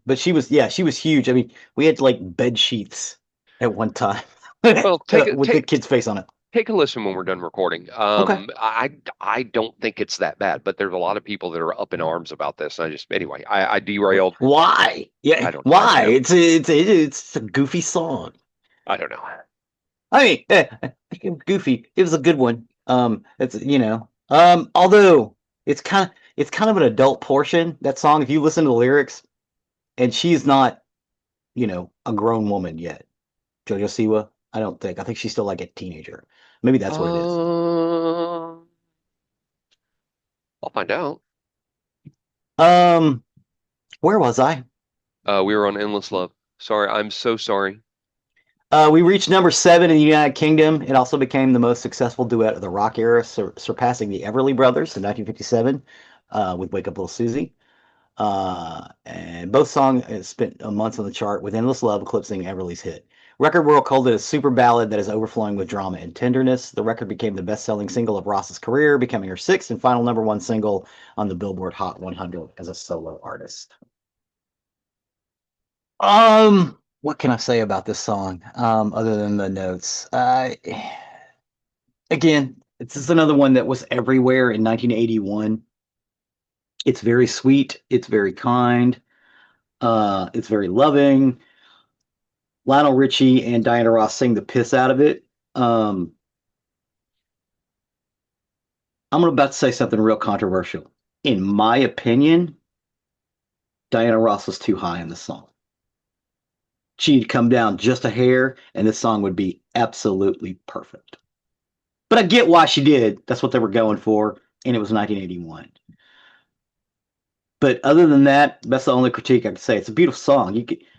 But she was huge. I mean, we had like bed sheets at one time with Well, the kid's face on it. take a listen when we're done recording. Okay. I don't think it's that bad, but there's a lot of people that are up in arms about this. And anyway, I derailed. Why? Yeah, I don't why? know. It's a goofy song. I don't know. I mean, goofy. It was a good one. It's although it's kind of an adult portion. That song, if you listen to the lyrics, and she's not a grown woman yet. JoJo Siwa, I don't think. I think she's still like a teenager. Maybe that's what it is. I'll find out. Um, where was I? We were on Endless Love. Sorry, I'm so sorry. We reached number 7 in the United Kingdom. It also became the most successful duet of the rock era, surpassing the Everly Brothers in 1957 with "Wake Up Little Susie." And both songs spent months on the chart, with "Endless Love" eclipsing Everly's hit. Record World called it a super ballad that is overflowing with drama and tenderness. The record became the best-selling single of Ross's career, becoming her sixth and final number one single on the Billboard Hot 100 as a solo artist. What can I say about this song? Other than the notes, again, this is another one that was everywhere in 1981. It's very sweet. It's very kind. It's very loving. Lionel Richie and Diana Ross sing the piss out of it. Um, I'm about to say something real controversial. In my opinion, Diana Ross was too high in the song. She'd come down just a hair, and this song would be absolutely perfect. But I get why she did. That's what they were going for, and it was 1981. But other than that, that's the only critique I could say. It's a beautiful song.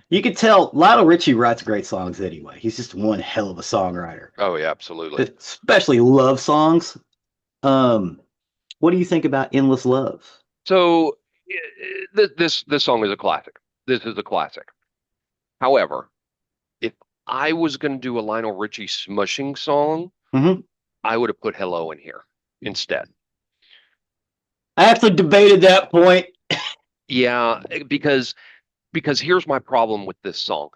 You could tell Lionel Richie writes great songs anyway. He's just one hell of a songwriter, Oh yeah, absolutely. especially love songs. Um, what do you think about "Endless Love"? So this song is a classic. This is a classic. However, if I was going to do a Lionel Richie smushing song, Mm-hmm. I would have put Hello in here instead. I actually debated that point. Yeah, because here's my problem with this song.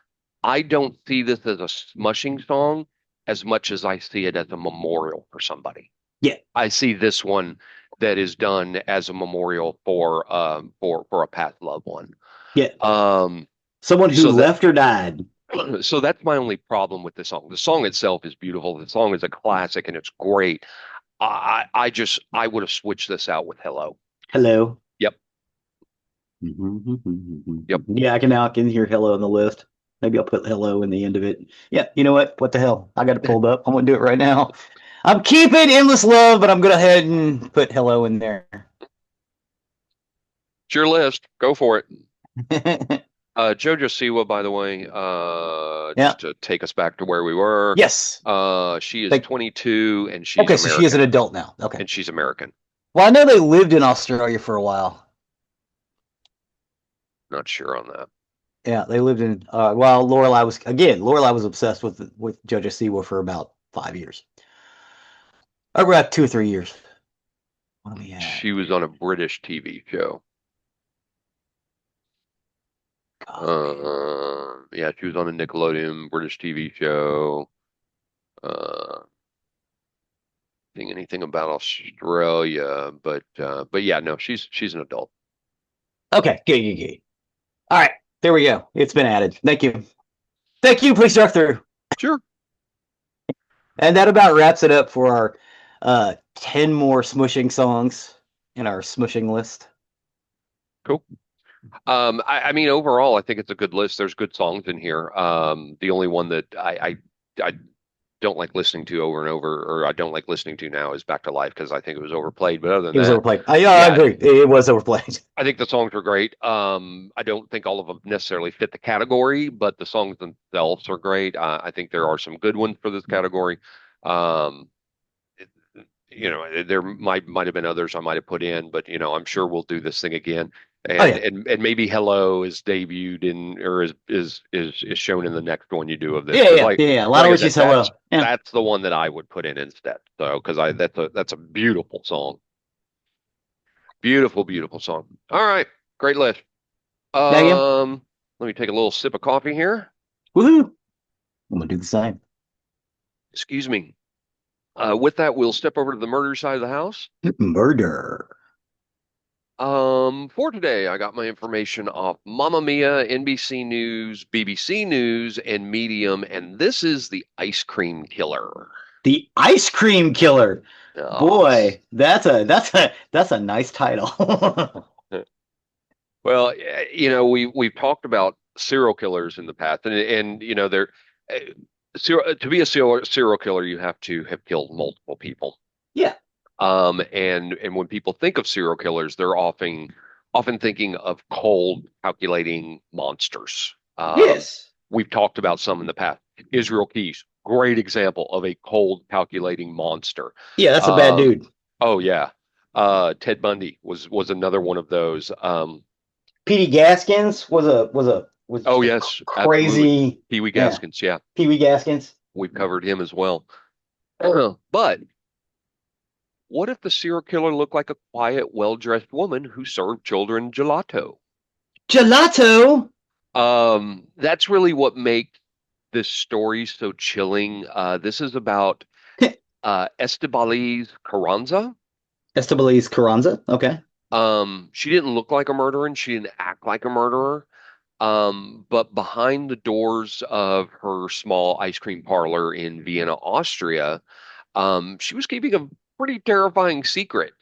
I don't see this as a smushing song as much as I see it as a memorial for somebody. Yeah, I see this one that is done as a memorial for a past loved one. yeah. Um, Someone who so that left or died. so that's my only problem with the song. The song itself is beautiful. The song is a classic and it's great. I would have switched this out with Hello. Hello. Yep. Yep. Yeah, I can hear "Hello" in the list. Maybe I'll put "Hello" in the end of it. Yeah, you know what? What the hell? I got it pulled up. I'm gonna do it right now. I'm keeping "Endless Love," but I'm gonna head and put "Hello" in there. It's your list. Go for it. Jojo Siwa, by the way, Yeah. just to take us back to where we were, Yes. she is Like, 22 and she's okay, so she is an American. adult now. Okay. And she's American. Well, I know they lived in Australia for a while. Not sure on that. Yeah, they lived in. Well, Lorelai was obsessed with JoJo Siwa for about 5 years, or about 2 or 3 years. What do we have She was on a here? British TV show. God, man. Uh, Yeah, she was on a Nickelodeon British TV show. Uh, think anything about Australia, but yeah, no, she's an adult. Okay, good, good, good. All right, there we go. It's been added. Thank you. Thank you. Please talk through. Sure, And that about wraps it up for our 10 more smushing songs in our smushing list. cool. I mean, overall, I think it's a good list. There's good songs in here. The only one that I don't like listening to over and over, or I don't like listening to now, is Back to Life because I think it was overplayed. But other than It was that, overplayed. I yeah, agree. It was overplayed. I think the songs were great. I don't think all of them necessarily fit the category, but the songs themselves are great. I think there are some good ones for this category. Um, there might have been others I might have put in, but I'm sure we'll do this thing again. Oh And yeah, and maybe Hello is debuted in or is shown in the next one you do of this yeah, because yeah, yeah, yeah. A lot like of I wishes. said, Hello. Yeah, that's the one that I would put in instead. So because I that's a beautiful song, beautiful song. All right, great list. yeah, yeah. Let me take a little sip of coffee here. Woohoo! I'm gonna do the same. Excuse me. With that, we'll step over to the murder side of the house. Murder. For today, I got my information off Mamma Mia, NBC News, BBC News, and Medium, and this is the Ice Cream Killer. The Ice Cream Killer. Yes. Boy, that's a nice title. Well, we've talked about serial killers in the past, and they're uh, to be a serial killer, you have to have killed multiple people. Yeah. And when people think of serial killers, they're often thinking of cold, calculating monsters. Yes. We've talked about some in the past. Israel Keys, great example of a cold, calculating monster. Yeah, that's a bad Um, dude. oh yeah, Ted Bundy was another one of those. Petey Gaskins was Oh just a yes, absolutely. crazy, Pee Wee yeah. Gaskins, yeah, Pee Wee Gaskins. we've covered him as well. But what if the serial killer looked like a quiet, well-dressed woman who served children gelato? Gelato. That's really what makes this story so chilling. This is about Estibaliz Carranza. Estibaliz Carranza. Okay. She didn't look like a murderer and she didn't act like a murderer. But behind the doors of her small ice cream parlor in Vienna, Austria, she was keeping a pretty terrifying secret.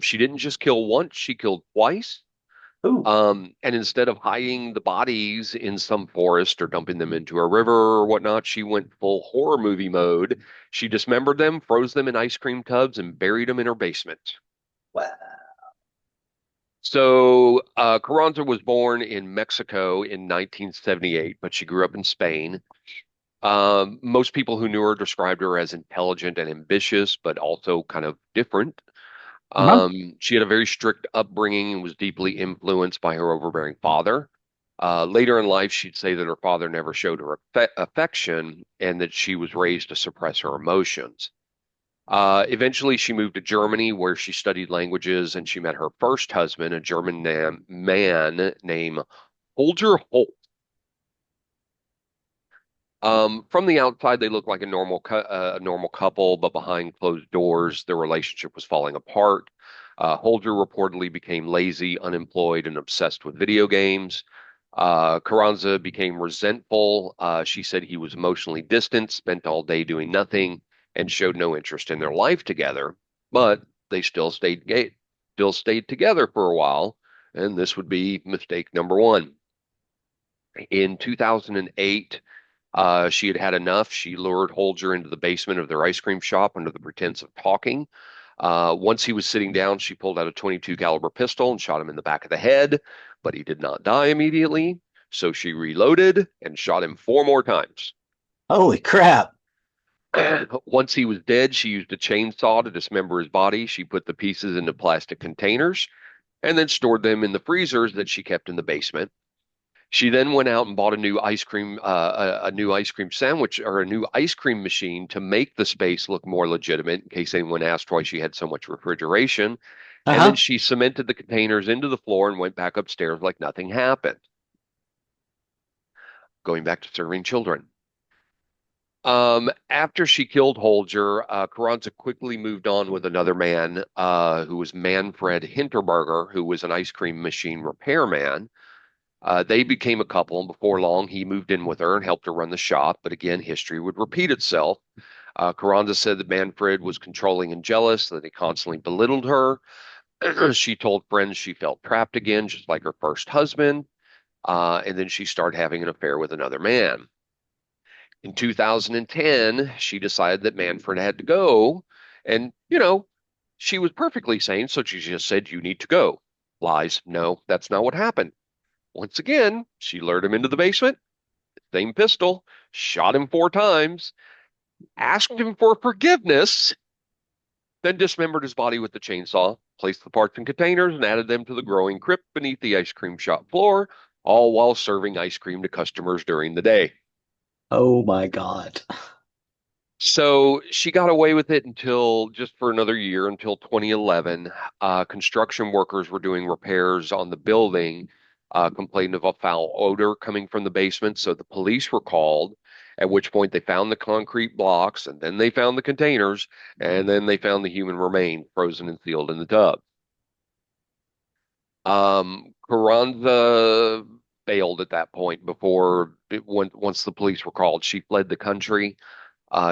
She didn't just kill once, she killed twice. Ooh. And instead of hiding the bodies in some forest or dumping them into a river or whatnot, she went full horror movie mode. She dismembered them, froze them in ice cream tubs, and buried them in her basement. Wow. So, Carranza was born in Mexico in 1978, but she grew up in Spain. Most people who knew her described her as intelligent and ambitious, but also kind of different. Uh-huh. She had a very strict upbringing and was deeply influenced by her overbearing father. Later in life, she'd say that her father never showed her affection and that she was raised to suppress her emotions. Eventually, she moved to Germany where she studied languages and she met her first husband, a German man named Holger Holt. From the outside, they looked like a normal couple, but behind closed doors, their relationship was falling apart. Holger reportedly became lazy, unemployed, and obsessed with video games. Carranza became resentful. She said he was emotionally distant, spent all day doing nothing, and showed no interest in their life together. But they still stayed together for a while, and this would be mistake number one. In 2008, she had had enough. She lured Holger into the basement of their ice cream shop under the pretense of talking. Once he was sitting down, she pulled out a 22 caliber pistol and shot him in the back of the head, but he did not die immediately. So she reloaded and shot him four more times. Holy crap. Once he was dead, she used a chainsaw to dismember his body. She put the pieces into plastic containers and then stored them in the freezers that she kept in the basement. She then went out and bought a new ice cream sandwich or a new ice cream machine to make the space look more legitimate in case anyone asked why she had so much refrigeration. And then Uh-huh. she cemented the containers into the floor and went back upstairs like nothing happened. going back to serving children. After she killed Holger, Carranza quickly moved on with another man, who was Manfred Hinterberger, who was an ice cream machine repairman. They became a couple, and before long, he moved in with her and helped her run the shop. But again, history would repeat itself. Carranza said that Manfred was controlling and jealous, that he constantly belittled her. She told friends she felt trapped again, just like her first husband. And then she started having an affair with another man. In 2010, she decided that Manfred had to go. And, she was perfectly sane, so she just said, "You need to go." Lies. No, that's not what happened. Once again, she lured him into the basement, same pistol, shot him 4 times, asked him for forgiveness, then dismembered his body with the chainsaw, placed the parts in containers, and added them to the growing crypt beneath the ice cream shop floor, all while serving ice cream to customers during the day. Oh my God. So she got away with it until just for another year until 2011. Construction workers were doing repairs on the building, complained of a foul odor coming from the basement. So the police were called, at which point they found the concrete blocks, and then they found the containers, and then they found the human remain frozen and sealed in the tub. Carranza bailed at that point once the police were called. She fled the country.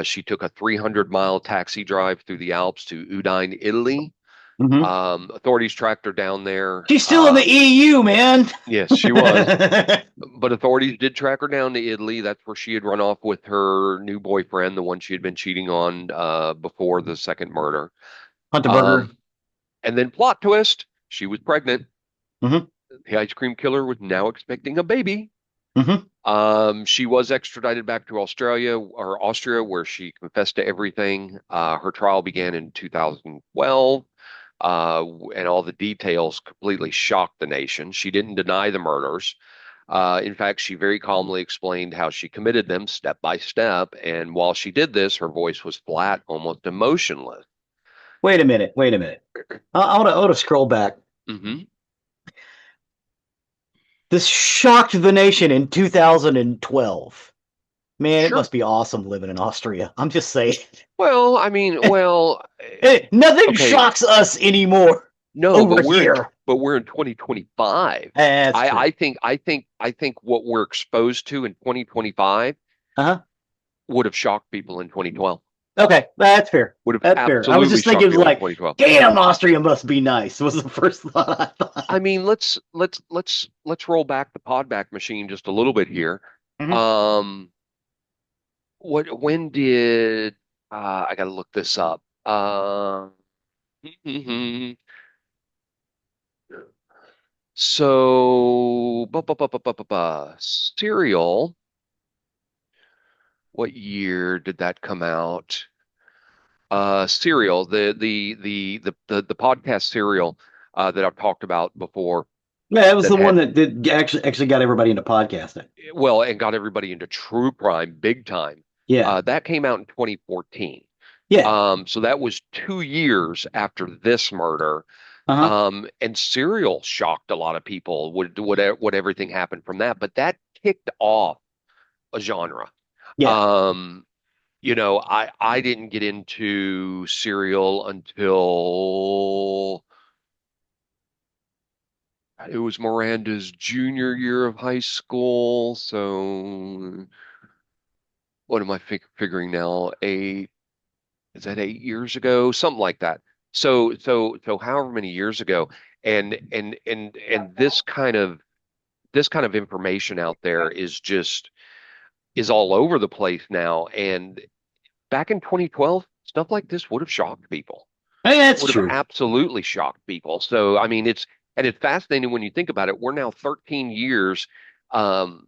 She took a 300-mile taxi drive through the Alps to Udine, Italy. Hmm. Authorities tracked her down there. She's still in the EU, man. Yes, she was. But authorities did track her down to Italy. That's where she had run off with her new boyfriend, the one she had been cheating on before the second murder. Hunter Burger. Um, and then plot twist, she was pregnant. Hmm. The ice cream killer was now expecting a baby. Hmm. She was extradited back to Australia or Austria, where she confessed to everything. Her trial began in 2012, and all the details completely shocked the nation. She didn't deny the murders. In fact, she very calmly explained how she committed them step by step. And while she did this, her voice was flat, almost emotionless. Wait a minute. Wait a minute. I want to scroll back. Hmm. This shocked the nation in 2012. Man, it Sure. must be awesome living in Austria. I'm just saying. Well, I mean, Nothing okay. shocks us anymore No, over here. but we're in 2025. That's true. I think what we're exposed to in 2025 Uh-huh. would have shocked people in 2012. Okay, that's fair. Would have That's fair. I was absolutely just shocked thinking people in like, 2012. damn, Austria must be nice. Was the first thought I thought. I mean, let's roll back the pod back machine just a little bit here. Mhm. Um, when did I got to look this up. So, Serial, what year did that come out? Serial, the podcast Serial that I've talked about before Yeah, it was that the one had that actually got everybody into podcasting. well and got everybody into true crime big time. Yeah, That came out in 2014. yeah. So that was 2 years after this murder. Uh-huh. And Serial shocked a lot of people. What everything happened from that, but that kicked off a genre. Yeah. Um, I didn't get into Serial until it was Miranda's junior year of high school. So what am I figuring now? Is that 8 years ago? Something like that. So however many years ago, and this kind of information out there is all over the place now. And back in 2012, stuff like this would have shocked people. Hey, that's Would have true. absolutely shocked people. So I mean, it's fascinating when you think about it. We're now 13 years um,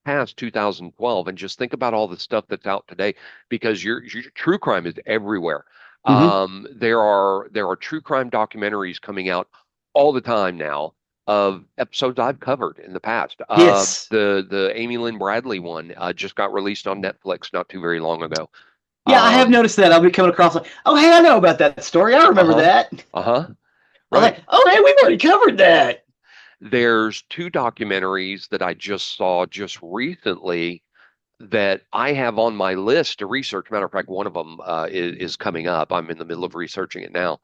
past 2012, and just think about all the stuff that's out today because your true crime is everywhere. Hmm. There are true crime documentaries coming out all the time now of episodes I've covered in the past. Yes. The Amy Lynn Bradley one just got released on Netflix not too very long ago. Yeah, I have Um, noticed that. I'll be coming across like, oh, hey, I know about that story. I remember uh-huh, that. uh-huh, I was right. like, oh, hey, we've already covered that. There's two documentaries that I just saw just recently that I have on my list to research. Matter of fact, one of them is coming up. I'm in the middle of researching it now.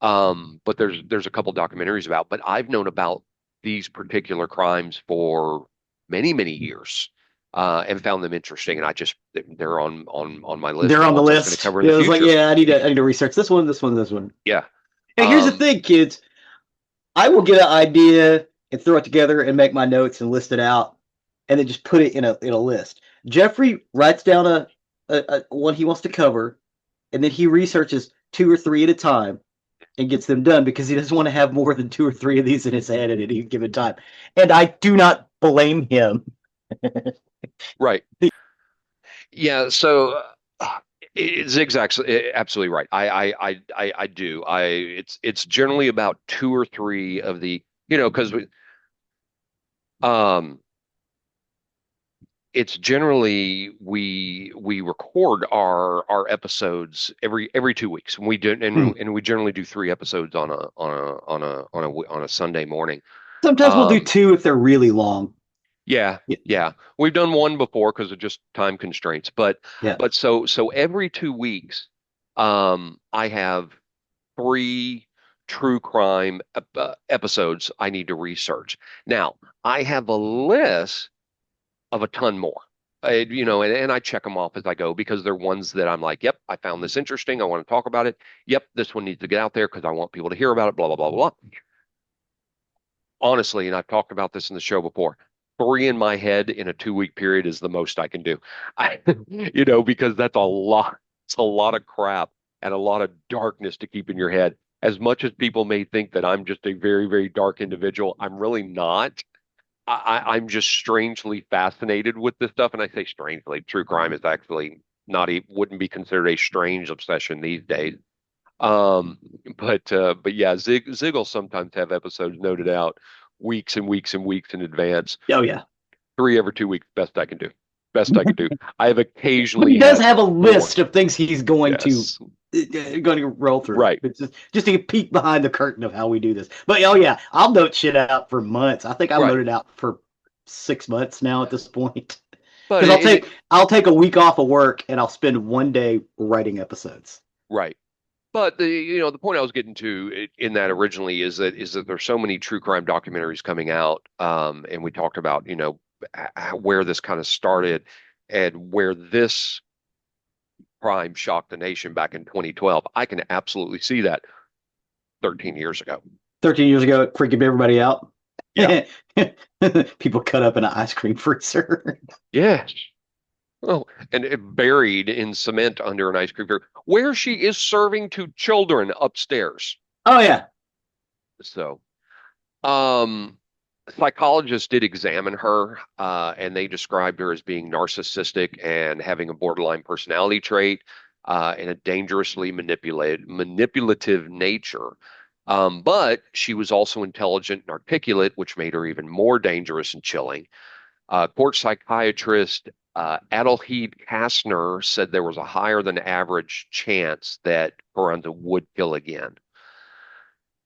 But there's a couple documentaries about, but I've known about these particular crimes for many years, and found them interesting. And they're on my list They're of on the ones I was going to list. cover in the It was like, future. yeah, I need to research this one, this one, this one. Yeah. And here's the Um, thing, kids. I will get an idea and throw it together and make my notes and list it out, and then just put it in a list. Jeffrey writes down a one he wants to cover, and then he researches two or three at a time and gets them done because he doesn't want to have more than two or three of these in his head at any given time. And I do not blame him. right. Yeah. So. Zigzag's absolutely right. I do. It's generally about two or three of the, because um, it's generally we record our episodes every 2 weeks. And we do, Hmm. and we generally do three episodes on a Sunday morning. Sometimes we'll do Um, two if they're really long. yeah, Yeah. yeah. We've done one before because of just time constraints, but Yeah. so every 2 weeks, I have three true crime episodes I need to research. Now, I have a list of a ton more. And I check them off as I go because they're ones that I'm like, yep, I found this interesting. I want to talk about it. Yep, this one needs to get out there because I want people to hear about it, blah, blah, blah, blah. Honestly, and I've talked about this in the show before, three in my head in a 2 week period is the most I can do. Because that's a lot. It's a lot of crap and a lot of darkness to keep in your head. As much as people may think that I'm just a very dark individual, I'm really not. I'm just strangely fascinated with this stuff. And I say strangely, true crime is actually not, wouldn't be considered a strange obsession these days. Um, but yeah, Zig will sometimes have episodes noted out weeks and weeks and weeks in advance. Oh yeah. Three every 2 weeks, best I can do. Best I can do. I have But he occasionally does had have a more. list of things he's Yes. going to roll through. Right. It's just to peek behind the curtain of how we do this. But oh yeah, I'll note shit out for months. I think I've Right. noted out for 6 months now at this point. But Because it, and it I'll take a week off of work and I'll spend one day writing episodes. right. But the point I was getting to in that originally is that there's so many true crime documentaries coming out, and we talked about where this kind of started and where this crime shocked the nation back in 2012. I can absolutely see that 13 years ago. 13 years ago, it freaking everybody out. Yeah. People cut up in an ice cream freezer. Yes. Oh, and buried in cement under an ice cream truck, where she is serving to children upstairs. Oh yeah. So, um, psychologists did examine her, and they described her as being narcissistic and having a borderline personality trait, and a dangerously manipulative nature. But she was also intelligent and articulate, which made her even more dangerous and chilling. Court psychiatrist Adelheid Kastner said there was a higher than average chance that Carranza would kill again.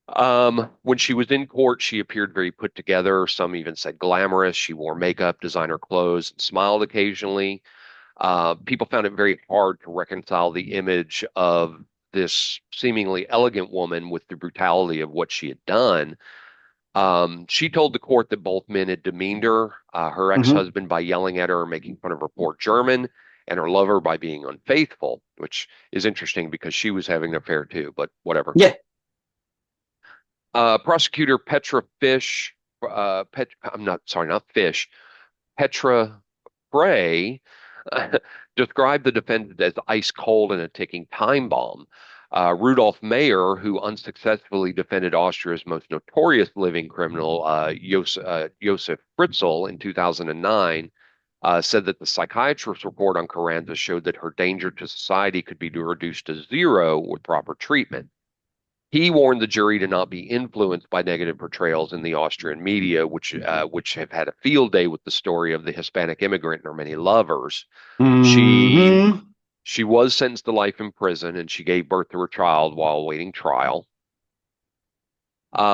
When she was in court, she appeared very put together. Some even said glamorous. She wore makeup, designer clothes, and smiled occasionally. People found it very hard to reconcile the image of this seemingly elegant woman with the brutality of what she had done. She told the court that both men had demeaned her, her Hmm. ex-husband by yelling at her and making fun of her poor German, and her lover by being unfaithful, which is interesting because she was having an affair too, but whatever. Yeah. Prosecutor Petra Fish, I'm not sorry, not Fish, Petra Frey, described the defendant as ice cold and a ticking time bomb. Rudolf Mayer, who unsuccessfully defended Austria's most notorious living criminal, Josef Fritzl, in 2009, said that the psychiatrist's report on Carranza showed that her danger to society could be reduced to zero with proper treatment. He warned the jury to not be influenced by negative portrayals in the Austrian media, which have had a field day with the story of the Hispanic immigrant and her many lovers. She Hmm. she was sentenced to life in prison, and she gave birth to her child while awaiting trial.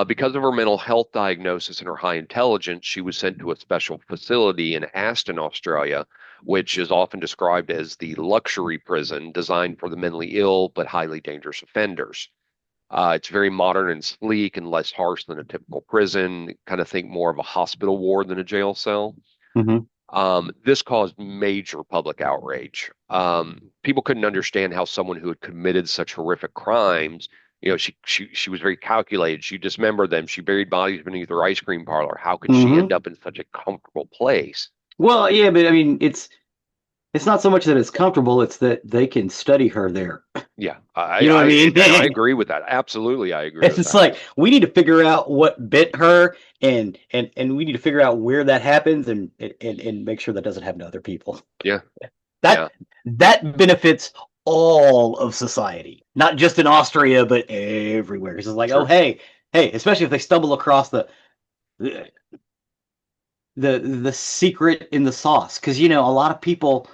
Because of her mental health diagnosis and her high intelligence, she was sent to a special facility in Aston, Australia, which is often described as the luxury prison designed for the mentally ill but highly dangerous offenders. It's very modern and sleek and less harsh than a typical prison. Kind of think more of a hospital ward than a jail cell. Hmm. This caused major public outrage. People couldn't understand how someone who had committed such horrific crimes, she was very calculated. She dismembered them. She buried bodies beneath her ice cream parlor. How could she end Hmm. up in such a comfortable place? Well, yeah, but I mean, it's not so much that it's comfortable; it's that they can study her there. Yeah, You know what I mean? and I agree with that. Absolutely, I agree It's with just that. like we need to figure out what bit her, and we need to figure out where that happens, and make sure that doesn't happen to other people. Yeah, yeah, That that benefits all of society, not just in Austria, but everywhere. It's just like, oh, sure. hey, especially if they stumble across the the secret in the sauce, because a lot of people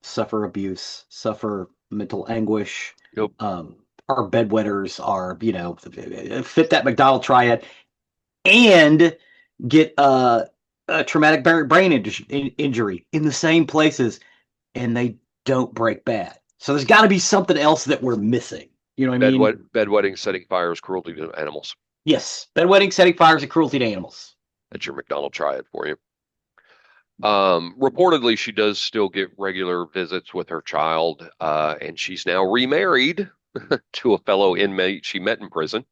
suffer abuse, suffer mental anguish, Yep. are bedwetters, are fit that McDonald triad, and get a traumatic brain injury in the same places, and they don't break bad. So there's got to be something else that we're missing. You know what I mean? Bedwetting, setting fires, cruelty to animals. Yes, bedwetting, setting fires, and cruelty to animals. That's your McDonald triad for you. Reportedly, she does still get regular visits with her child, and she's now remarried to a fellow inmate she met in prison,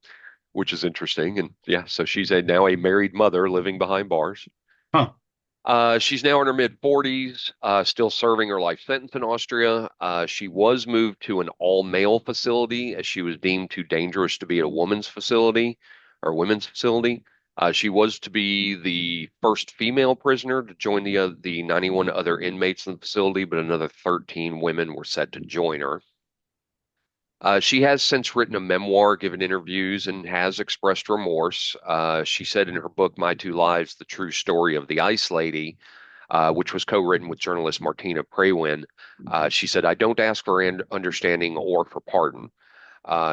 which is interesting. And yeah, so she's now a married mother living behind bars. Huh. She's now in her mid 40s, still serving her life sentence in Austria. She was moved to an all-male facility as she was deemed too dangerous to be at a women's facility or women's facility. She was to be the first female prisoner to join the 91 other inmates in the facility, but another 13 women were set to join her. She has since written a memoir, given interviews, and has expressed remorse. She said in her book, My Two Lives, The True Story of the Ice Lady, which was co-written with journalist Martina Prawin. She said, I don't ask for understanding or for pardon.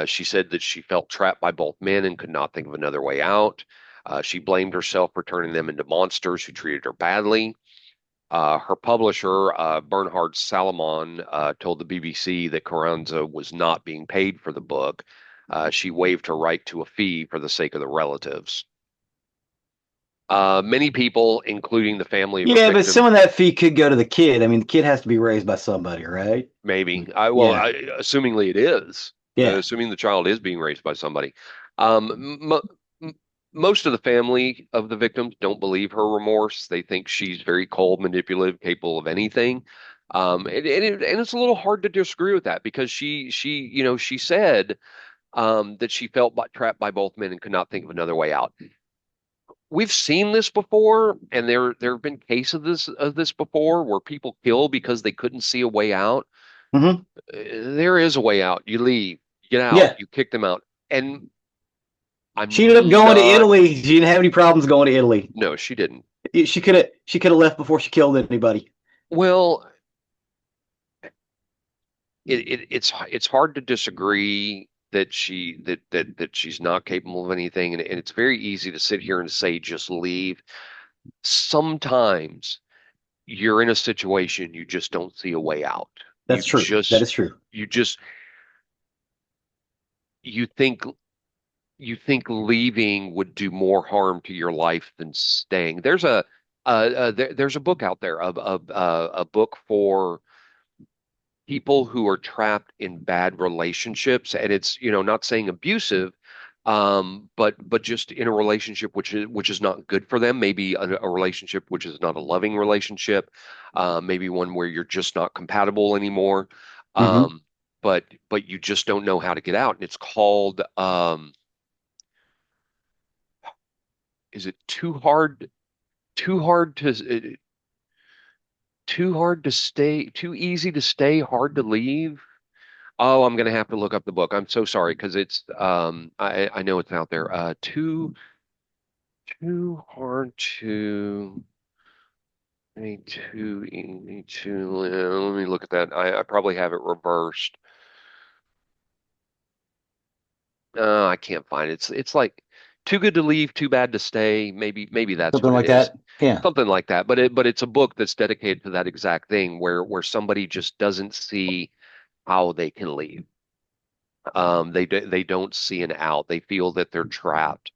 She said that she felt trapped by both men and could not think of another way out. She blamed herself for turning them into monsters who treated her badly. Her publisher, Bernhard Salomon, told the BBC that Carranza was not being paid for the book. She waived her right to a fee for the sake of the relatives. Many people, including the family of a Yeah, but some victim, of that fee could go to the kid. I mean, the kid has to be raised by somebody, right? maybe, Yeah, assumingly it is, yeah. assuming the child is being raised by somebody. Mo Most of the family of the victims don't believe her remorse. They think she's very cold, manipulative, capable of anything. And it's a little hard to disagree with that because she said that she felt trapped by both men and could not think of another way out. We've seen this before, and there have been cases of this before where people kill because they couldn't see a way out. Hmm. There is a way out. You leave, you get out, Yeah. you kick them out. And She ended up I'm going to not, Italy. She didn't have any problems going to Italy. no, she didn't. She could have left before she killed anybody. Well, it's hard to disagree that she's not capable of anything, and it's very easy to sit here and say just leave. Sometimes you're in a situation you just don't see a way out. You That's true. That just is true. you just you think you think leaving would do more harm to your life than staying. There's a book out there, a book for people who are trapped in bad relationships, and it's not saying abusive, but just in a relationship which is not good for them, maybe a relationship which is not a loving relationship, maybe one where you're just not compatible anymore, Hmm. um, but you just don't know how to get out, and it's called is it too hard to too hard to stay, too easy to stay, hard to leave. Oh, I'm gonna have to look up the book. I'm so sorry because it's I know it's out there. Too hard to need to let me look at that. I probably have it reversed. I can't find it. It's like Too Good to Leave, Too Bad to Stay. Maybe that's Something what it like is. that. Yeah. Something like that. But it's a book that's dedicated to that exact thing where somebody just doesn't see how they can leave. They don't see an out. They feel that they're trapped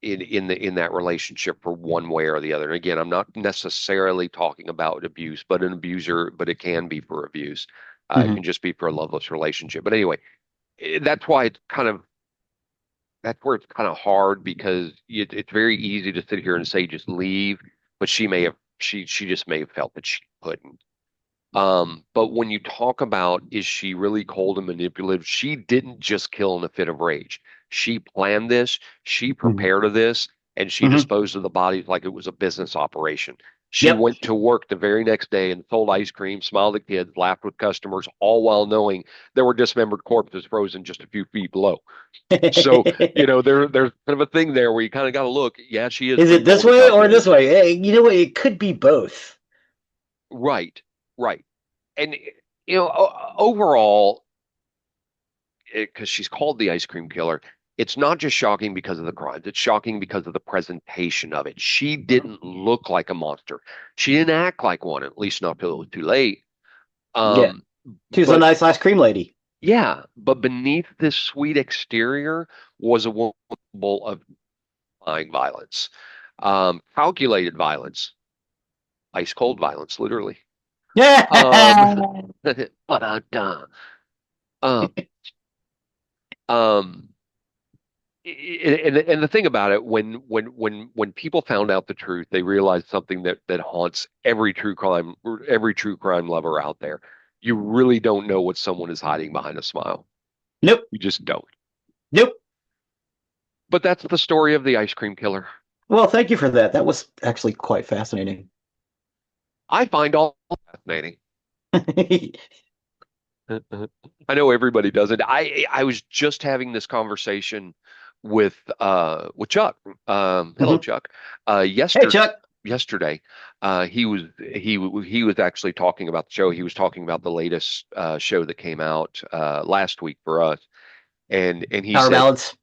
in that relationship for one way or the other. And again, I'm not necessarily talking about abuse, but an abuser, but it can be for abuse. It Hmm. can just be for a loveless relationship. But anyway, that's why that's where it's kind of hard because it's very easy to sit here and say just leave, but she just may have felt that she couldn't. But when you talk about is she really cold and manipulative, she didn't just kill in a fit of rage. She planned this, she Hmm. prepared this, and she Hmm. disposed of the bodies like it was a business operation. She Yep. went to work the very next day and sold ice cream, smiled at kids, laughed with customers, all while knowing there were dismembered corpses frozen just a few feet below. So, there's kind of a thing there where you kind of got to look. Yeah, she is Is pretty it this cold and way or this calculated. way? Hey, you know what? It could be both. Right, right. And overall, because she's called the ice cream killer, it's not just shocking because of the crimes. It's shocking because of the presentation of it. She didn't look like a monster. She didn't act like one, at least not till it was too late. Yeah. Um, She's a but nice ice cream lady. yeah, but beneath this sweet exterior was a woman capable of defying violence, calculated violence, ice cold violence, literally. Um, Yeah. ba-da-da. um, um, and the thing about it, when people found out the truth, they realized something that haunts every true crime lover out there. You really don't know what someone is hiding behind a smile. Nope. You just don't. Nope. But that's the story of the ice cream killer. Well, thank you for that. That was actually quite fascinating. I find all fascinating. I know everybody does it. I was just having this conversation with Chuck. Hello, Hmm. Chuck. Hey, Chuck. Yesterday, he was actually talking about the show. He was talking about the latest show that came out last week for us, and he Power said ballads.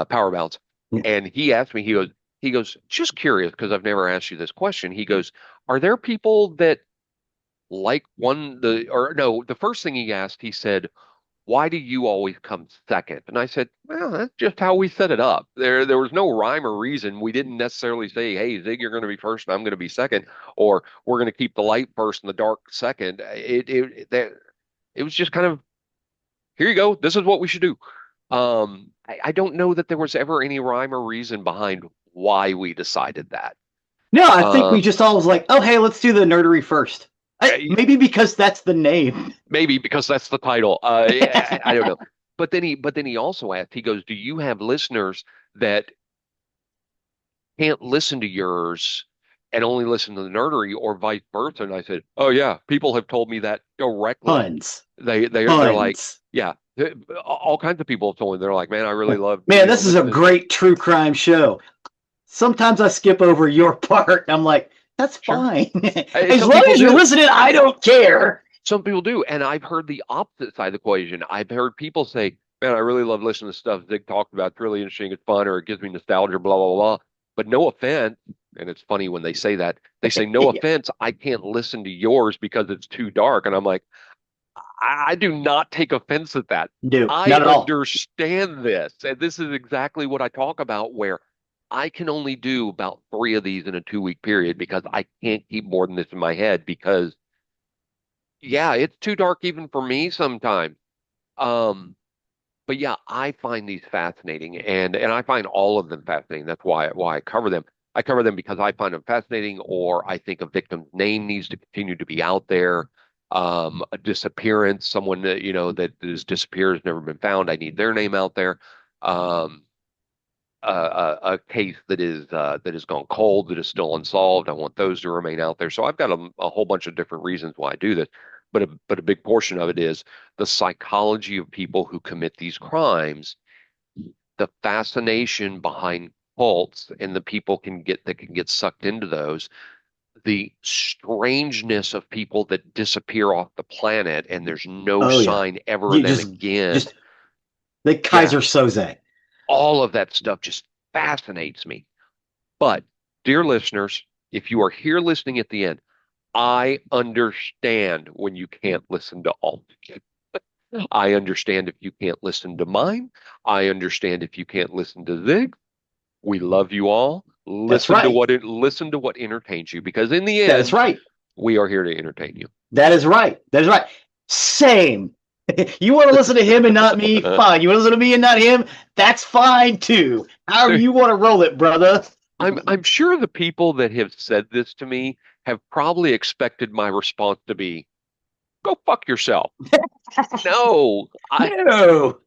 Power Bounce, and he asked me. He goes just curious because I've never asked you this question. He goes, are there people that like one the or no? The first thing he asked, he said, why do you always come second? And I said, well, that's just how we set it up. There was no rhyme or reason. We didn't necessarily say, hey, Zig, you're going to be first and I'm going to be second, or we're going to keep the light first and the dark second. It was just kind of, here you go. This is what we should do. I don't know that there was ever any rhyme or reason behind why we decided that. No, I think we Um, just all was like, oh, hey, let's do the nerdery first. eh, Maybe because that's the name. Maybe because that's the title. I don't know. But then he also asked, he goes, do you have listeners that can't listen to yours and only listen to the nerdery or vice versa? And I said, oh yeah, people have told me that directly. Tons. They're like, Tons. yeah, all kinds of people have told me they're like, man, I really love, Man, this is a listening. great true crime show. Sometimes I skip over your part. I'm like, that's Sure. fine. As Some long people as you're do. listening, I don't care. Some people do. And I've heard the opposite side of the equation. I've heard people say, man, I really love listening to stuff Zig talked about. It's really interesting. It's fun, or it gives me nostalgia, blah, blah, blah. But no offense. And it's funny when they say that. They say, no Yeah, offense. I can't listen to yours because it's too dark. And I'm like, I do not take offense at that. do. I Not at all. understand this. And this is exactly what I talk about, where I can only do about three of these in a 2 week period because I can't keep more than this in my head because yeah, it's too dark even for me sometimes. Um, but yeah, I find these fascinating, and I find all of them fascinating. That's why I cover them. I cover them because I find them fascinating, or I think a victim's name needs to continue to be out there. A disappearance, someone that that has disappeared, has never been found. I need their name out there. Um, a case that has gone cold, that is still unsolved. I want those to remain out there. So I've got a whole bunch of different reasons why I do this, but a big portion of it is the psychology of people who commit these crimes, the fascination behind cults, and the people can get sucked into those. The strangeness of people that disappear off the planet and there's no Oh yeah. sign ever of You them just again. just the Yeah, Kaiser Soze. All of that stuff just fascinates me. But, dear listeners, if you are here listening at the end, I understand when you can't listen to all. I understand if you can't listen to mine. I understand if you can't listen to Zig. We love you all. That's right. Listen to what entertains you, because in the That is end, right. we are here to entertain you. That is right. That is right. Same. You want to listen to him and not me? Fine. You want to listen to me and not him? That's fine too. However you want to roll it, brother. I'm sure the people that have said this to me have probably expected my response to be, "Go fuck yourself." No, No.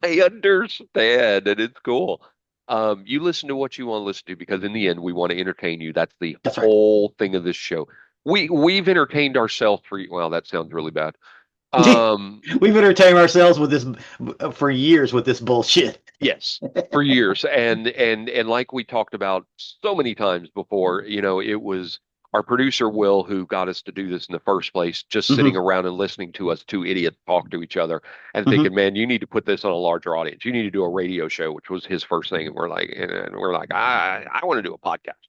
I understand, and it's cool. You listen to what you want to listen to, because in the end, we want to entertain you. That's the That's right. whole thing of this show. We've entertained ourselves for, well, that sounds really bad. Um, We've entertained ourselves with this for years with this bullshit. yes, for years, and like we talked about so many times before, it was our producer Will who got us to do this in the first place, just sitting Mm-hmm. around and listening to us two idiots talk to each other and Mm-hmm. thinking, man, you need to put this on a larger audience. You need to do a radio show, which was his first thing, and we're like, I want to do a podcast.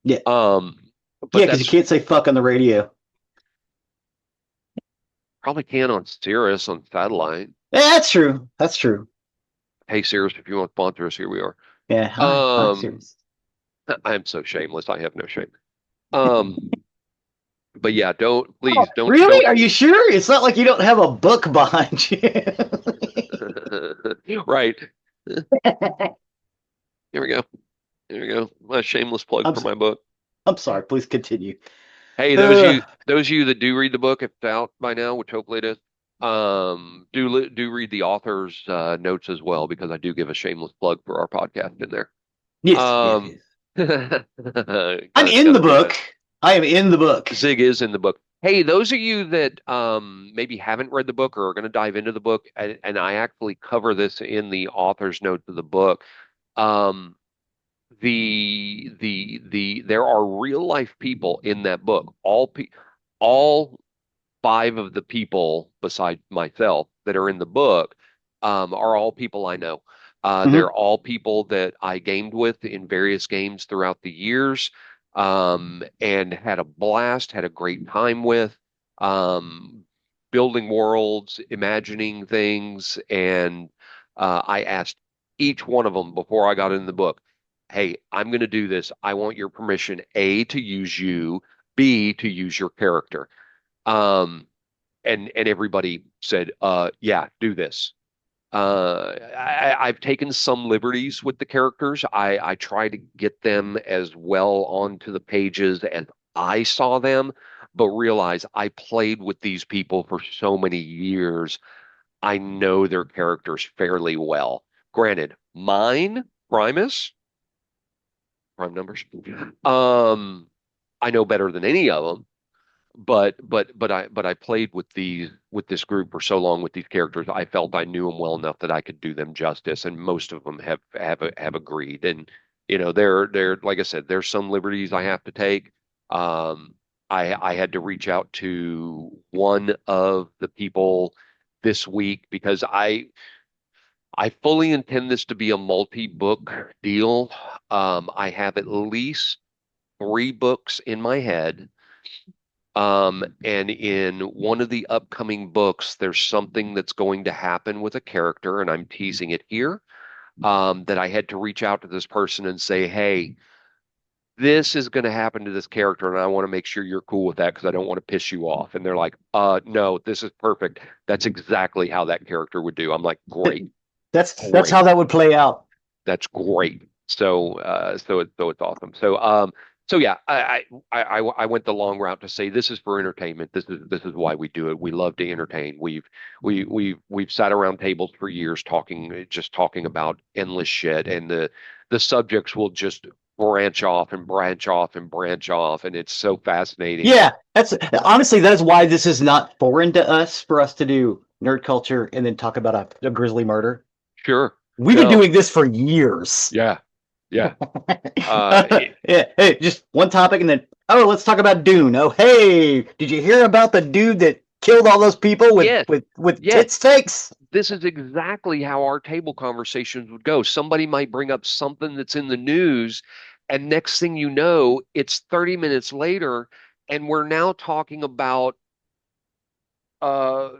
Yeah. Um, Yeah, but because you that's can't say fuck on the radio. probably can on Sirius on satellite. Yeah, that's true. That's true. Hey Sirius, if you want to sponsor us, here we are. Yeah. Hi. Hi. Um, Serious. I'm so shameless. I have no shame. Um, but yeah, don't, Oh, please don't. really? Are you sure? It's not like you don't have a book behind you. Right. Here we go. Here we go. My shameless plug I'm for my book. I'm sorry. Please continue. Hey, Uh, those of you that do read the book, if it's out by now, which hopefully it is, do read the author's notes as well, because I do give a shameless plug for our podcast in there. yes. Yes. Um, Yes. I'm in gotta the do that. book. I am in the book. Zig is in the book. Hey, those of you that maybe haven't read the book or are going to dive into the book, and I actually cover this in the author's notes of the book. Um, there are real life people in that book. All five of the people besides myself that are in the book are all people I know. Hmm. They're all people that I gamed with in various games throughout the years, and had a blast, had a great time with, um, building worlds, imagining things. And I asked each one of them before I got in the book, "Hey, I'm going to do this. I want your permission, A, to use you, B, to use your character." Um, and everybody said, yeah, do this. I've taken some liberties with the characters. I try to get them as well onto the pages as I saw them, but realize I played with these people for so many years. I know their characters fairly well. Granted, mine, Primus, prime numbers, um, I know better than any of them, but I played with this group for so long with these characters. I felt I knew them well enough that I could do them justice, and most of them have agreed. And they're like I said, there's some liberties I have to take. Um, I had to reach out to one of the people this week, because I fully intend this to be a multi-book deal. I have at least three books in my head. And in one of the upcoming books, there's something that's going to happen with a character, and I'm teasing it here, that I had to reach out to this person and say, "Hey, this is going to happen to this character, and I want to make sure you're cool with that, because I don't want to piss you off." And they're like, no, this is perfect. That's exactly how that character would do." I'm like, "Great, That's great. how that would play out. That's great." So it's awesome. So yeah, I went the long route to say this is for entertainment. This is why we do it. We love to entertain. We've sat around tables for years just talking about endless shit, and the subjects will just branch off and branch off and branch off, and it's so fascinating. Yeah, that's honestly that is why this is not foreign to us for us to do nerd culture and then talk about a grisly murder. Sure. We've been No. doing this for years. Yeah. Yeah. It- Yeah, hey, just one topic and then let's talk about Dune. Oh, hey, did you hear about the dude that killed all those people with yes. with Yes. tit steaks? this is exactly how our table conversations would go. Somebody might bring up something that's in the news, and next thing you know, it's 30 minutes later, and we're now talking about uh,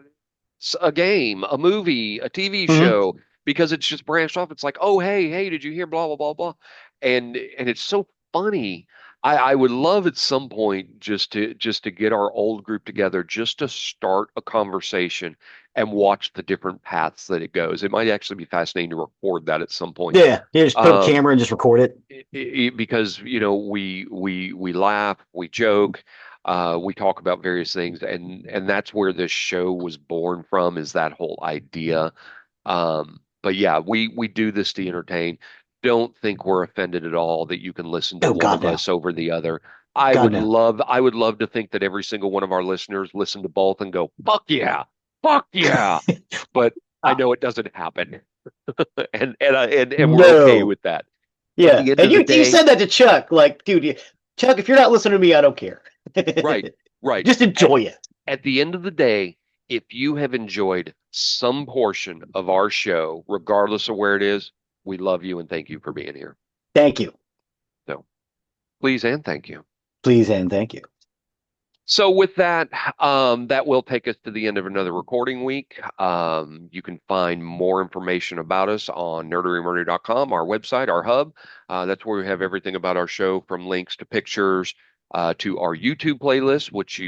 a game, a movie, a TV Hmm. show, because it's just branched off. It's like, oh, hey, did you hear blah blah blah blah? And it's so funny. I would love at some point just to get our old group together, just to start a conversation and watch the different paths that it goes. It might actually be fascinating to record that at some point. Yeah, yeah. Just put up a Um, camera and just record it. because we laugh, we joke, we talk about various things, and that's where this show was born from, is that whole idea. But yeah, we do this to entertain. Don't think we're offended at all that you can listen to Oh one God, of no, us over the other. God no. I would love to think that every single one of our listeners listen to both and go, fuck yeah. But I Uh, know it doesn't happen, and we're okay no. with that. At Yeah, the end and of the you day, said that to Chuck, like, dude, Chuck, if you're not listening to me, I don't care. right, right. Just At, enjoy it. at the end of the day, if you have enjoyed some portion of our show, regardless of where it is, we love you and thank you for being here. Thank you, So please and thank you. please, and thank you. So with that, that will take us to the end of another recording week. You can find more information about us on nerderymerdy.com, our website, our hub. That's where we have everything about our show, from links to pictures, to our YouTube playlist, which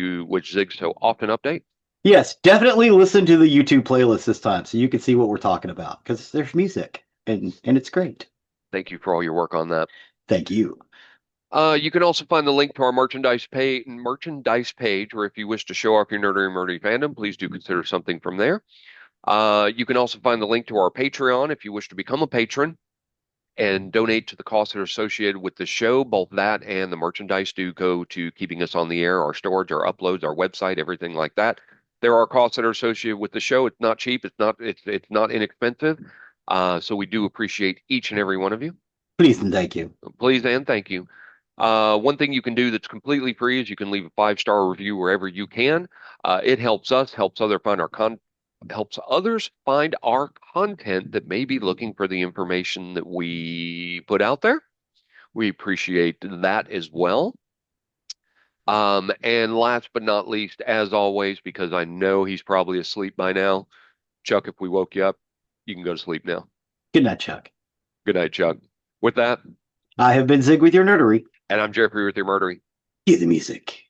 Zig so often update. Yes, definitely listen to the YouTube playlist this time so you can see what we're talking about because there's music and it's great. Thank you for all your work on that. Thank you. You can also find the link to our merchandise page, where if you wish to show off your nerdery merdy fandom, please do consider something from there. You can also find the link to our Patreon if you wish to become a patron and donate to the costs that are associated with the show. Both that and the merchandise do go to keeping us on the air, our storage, our uploads, our website, everything like that. There are costs that are associated with the show. It's not cheap. It's not inexpensive. So we do appreciate each and every one of you. Please and thank you. Please and thank you. One thing you can do that's completely free is you can leave a 5-star review wherever you can. It helps us, helps others find our content that may be looking for the information that we put out there. We appreciate that as well. And last but not least, as always, because I know he's probably asleep by now, Chuck, if we woke you up, you can go to sleep now. Good night, Chuck. Good night, Chuck. With that, I have been Zig with your nerdery. and I'm Jeffrey with your murdery. Cue the music.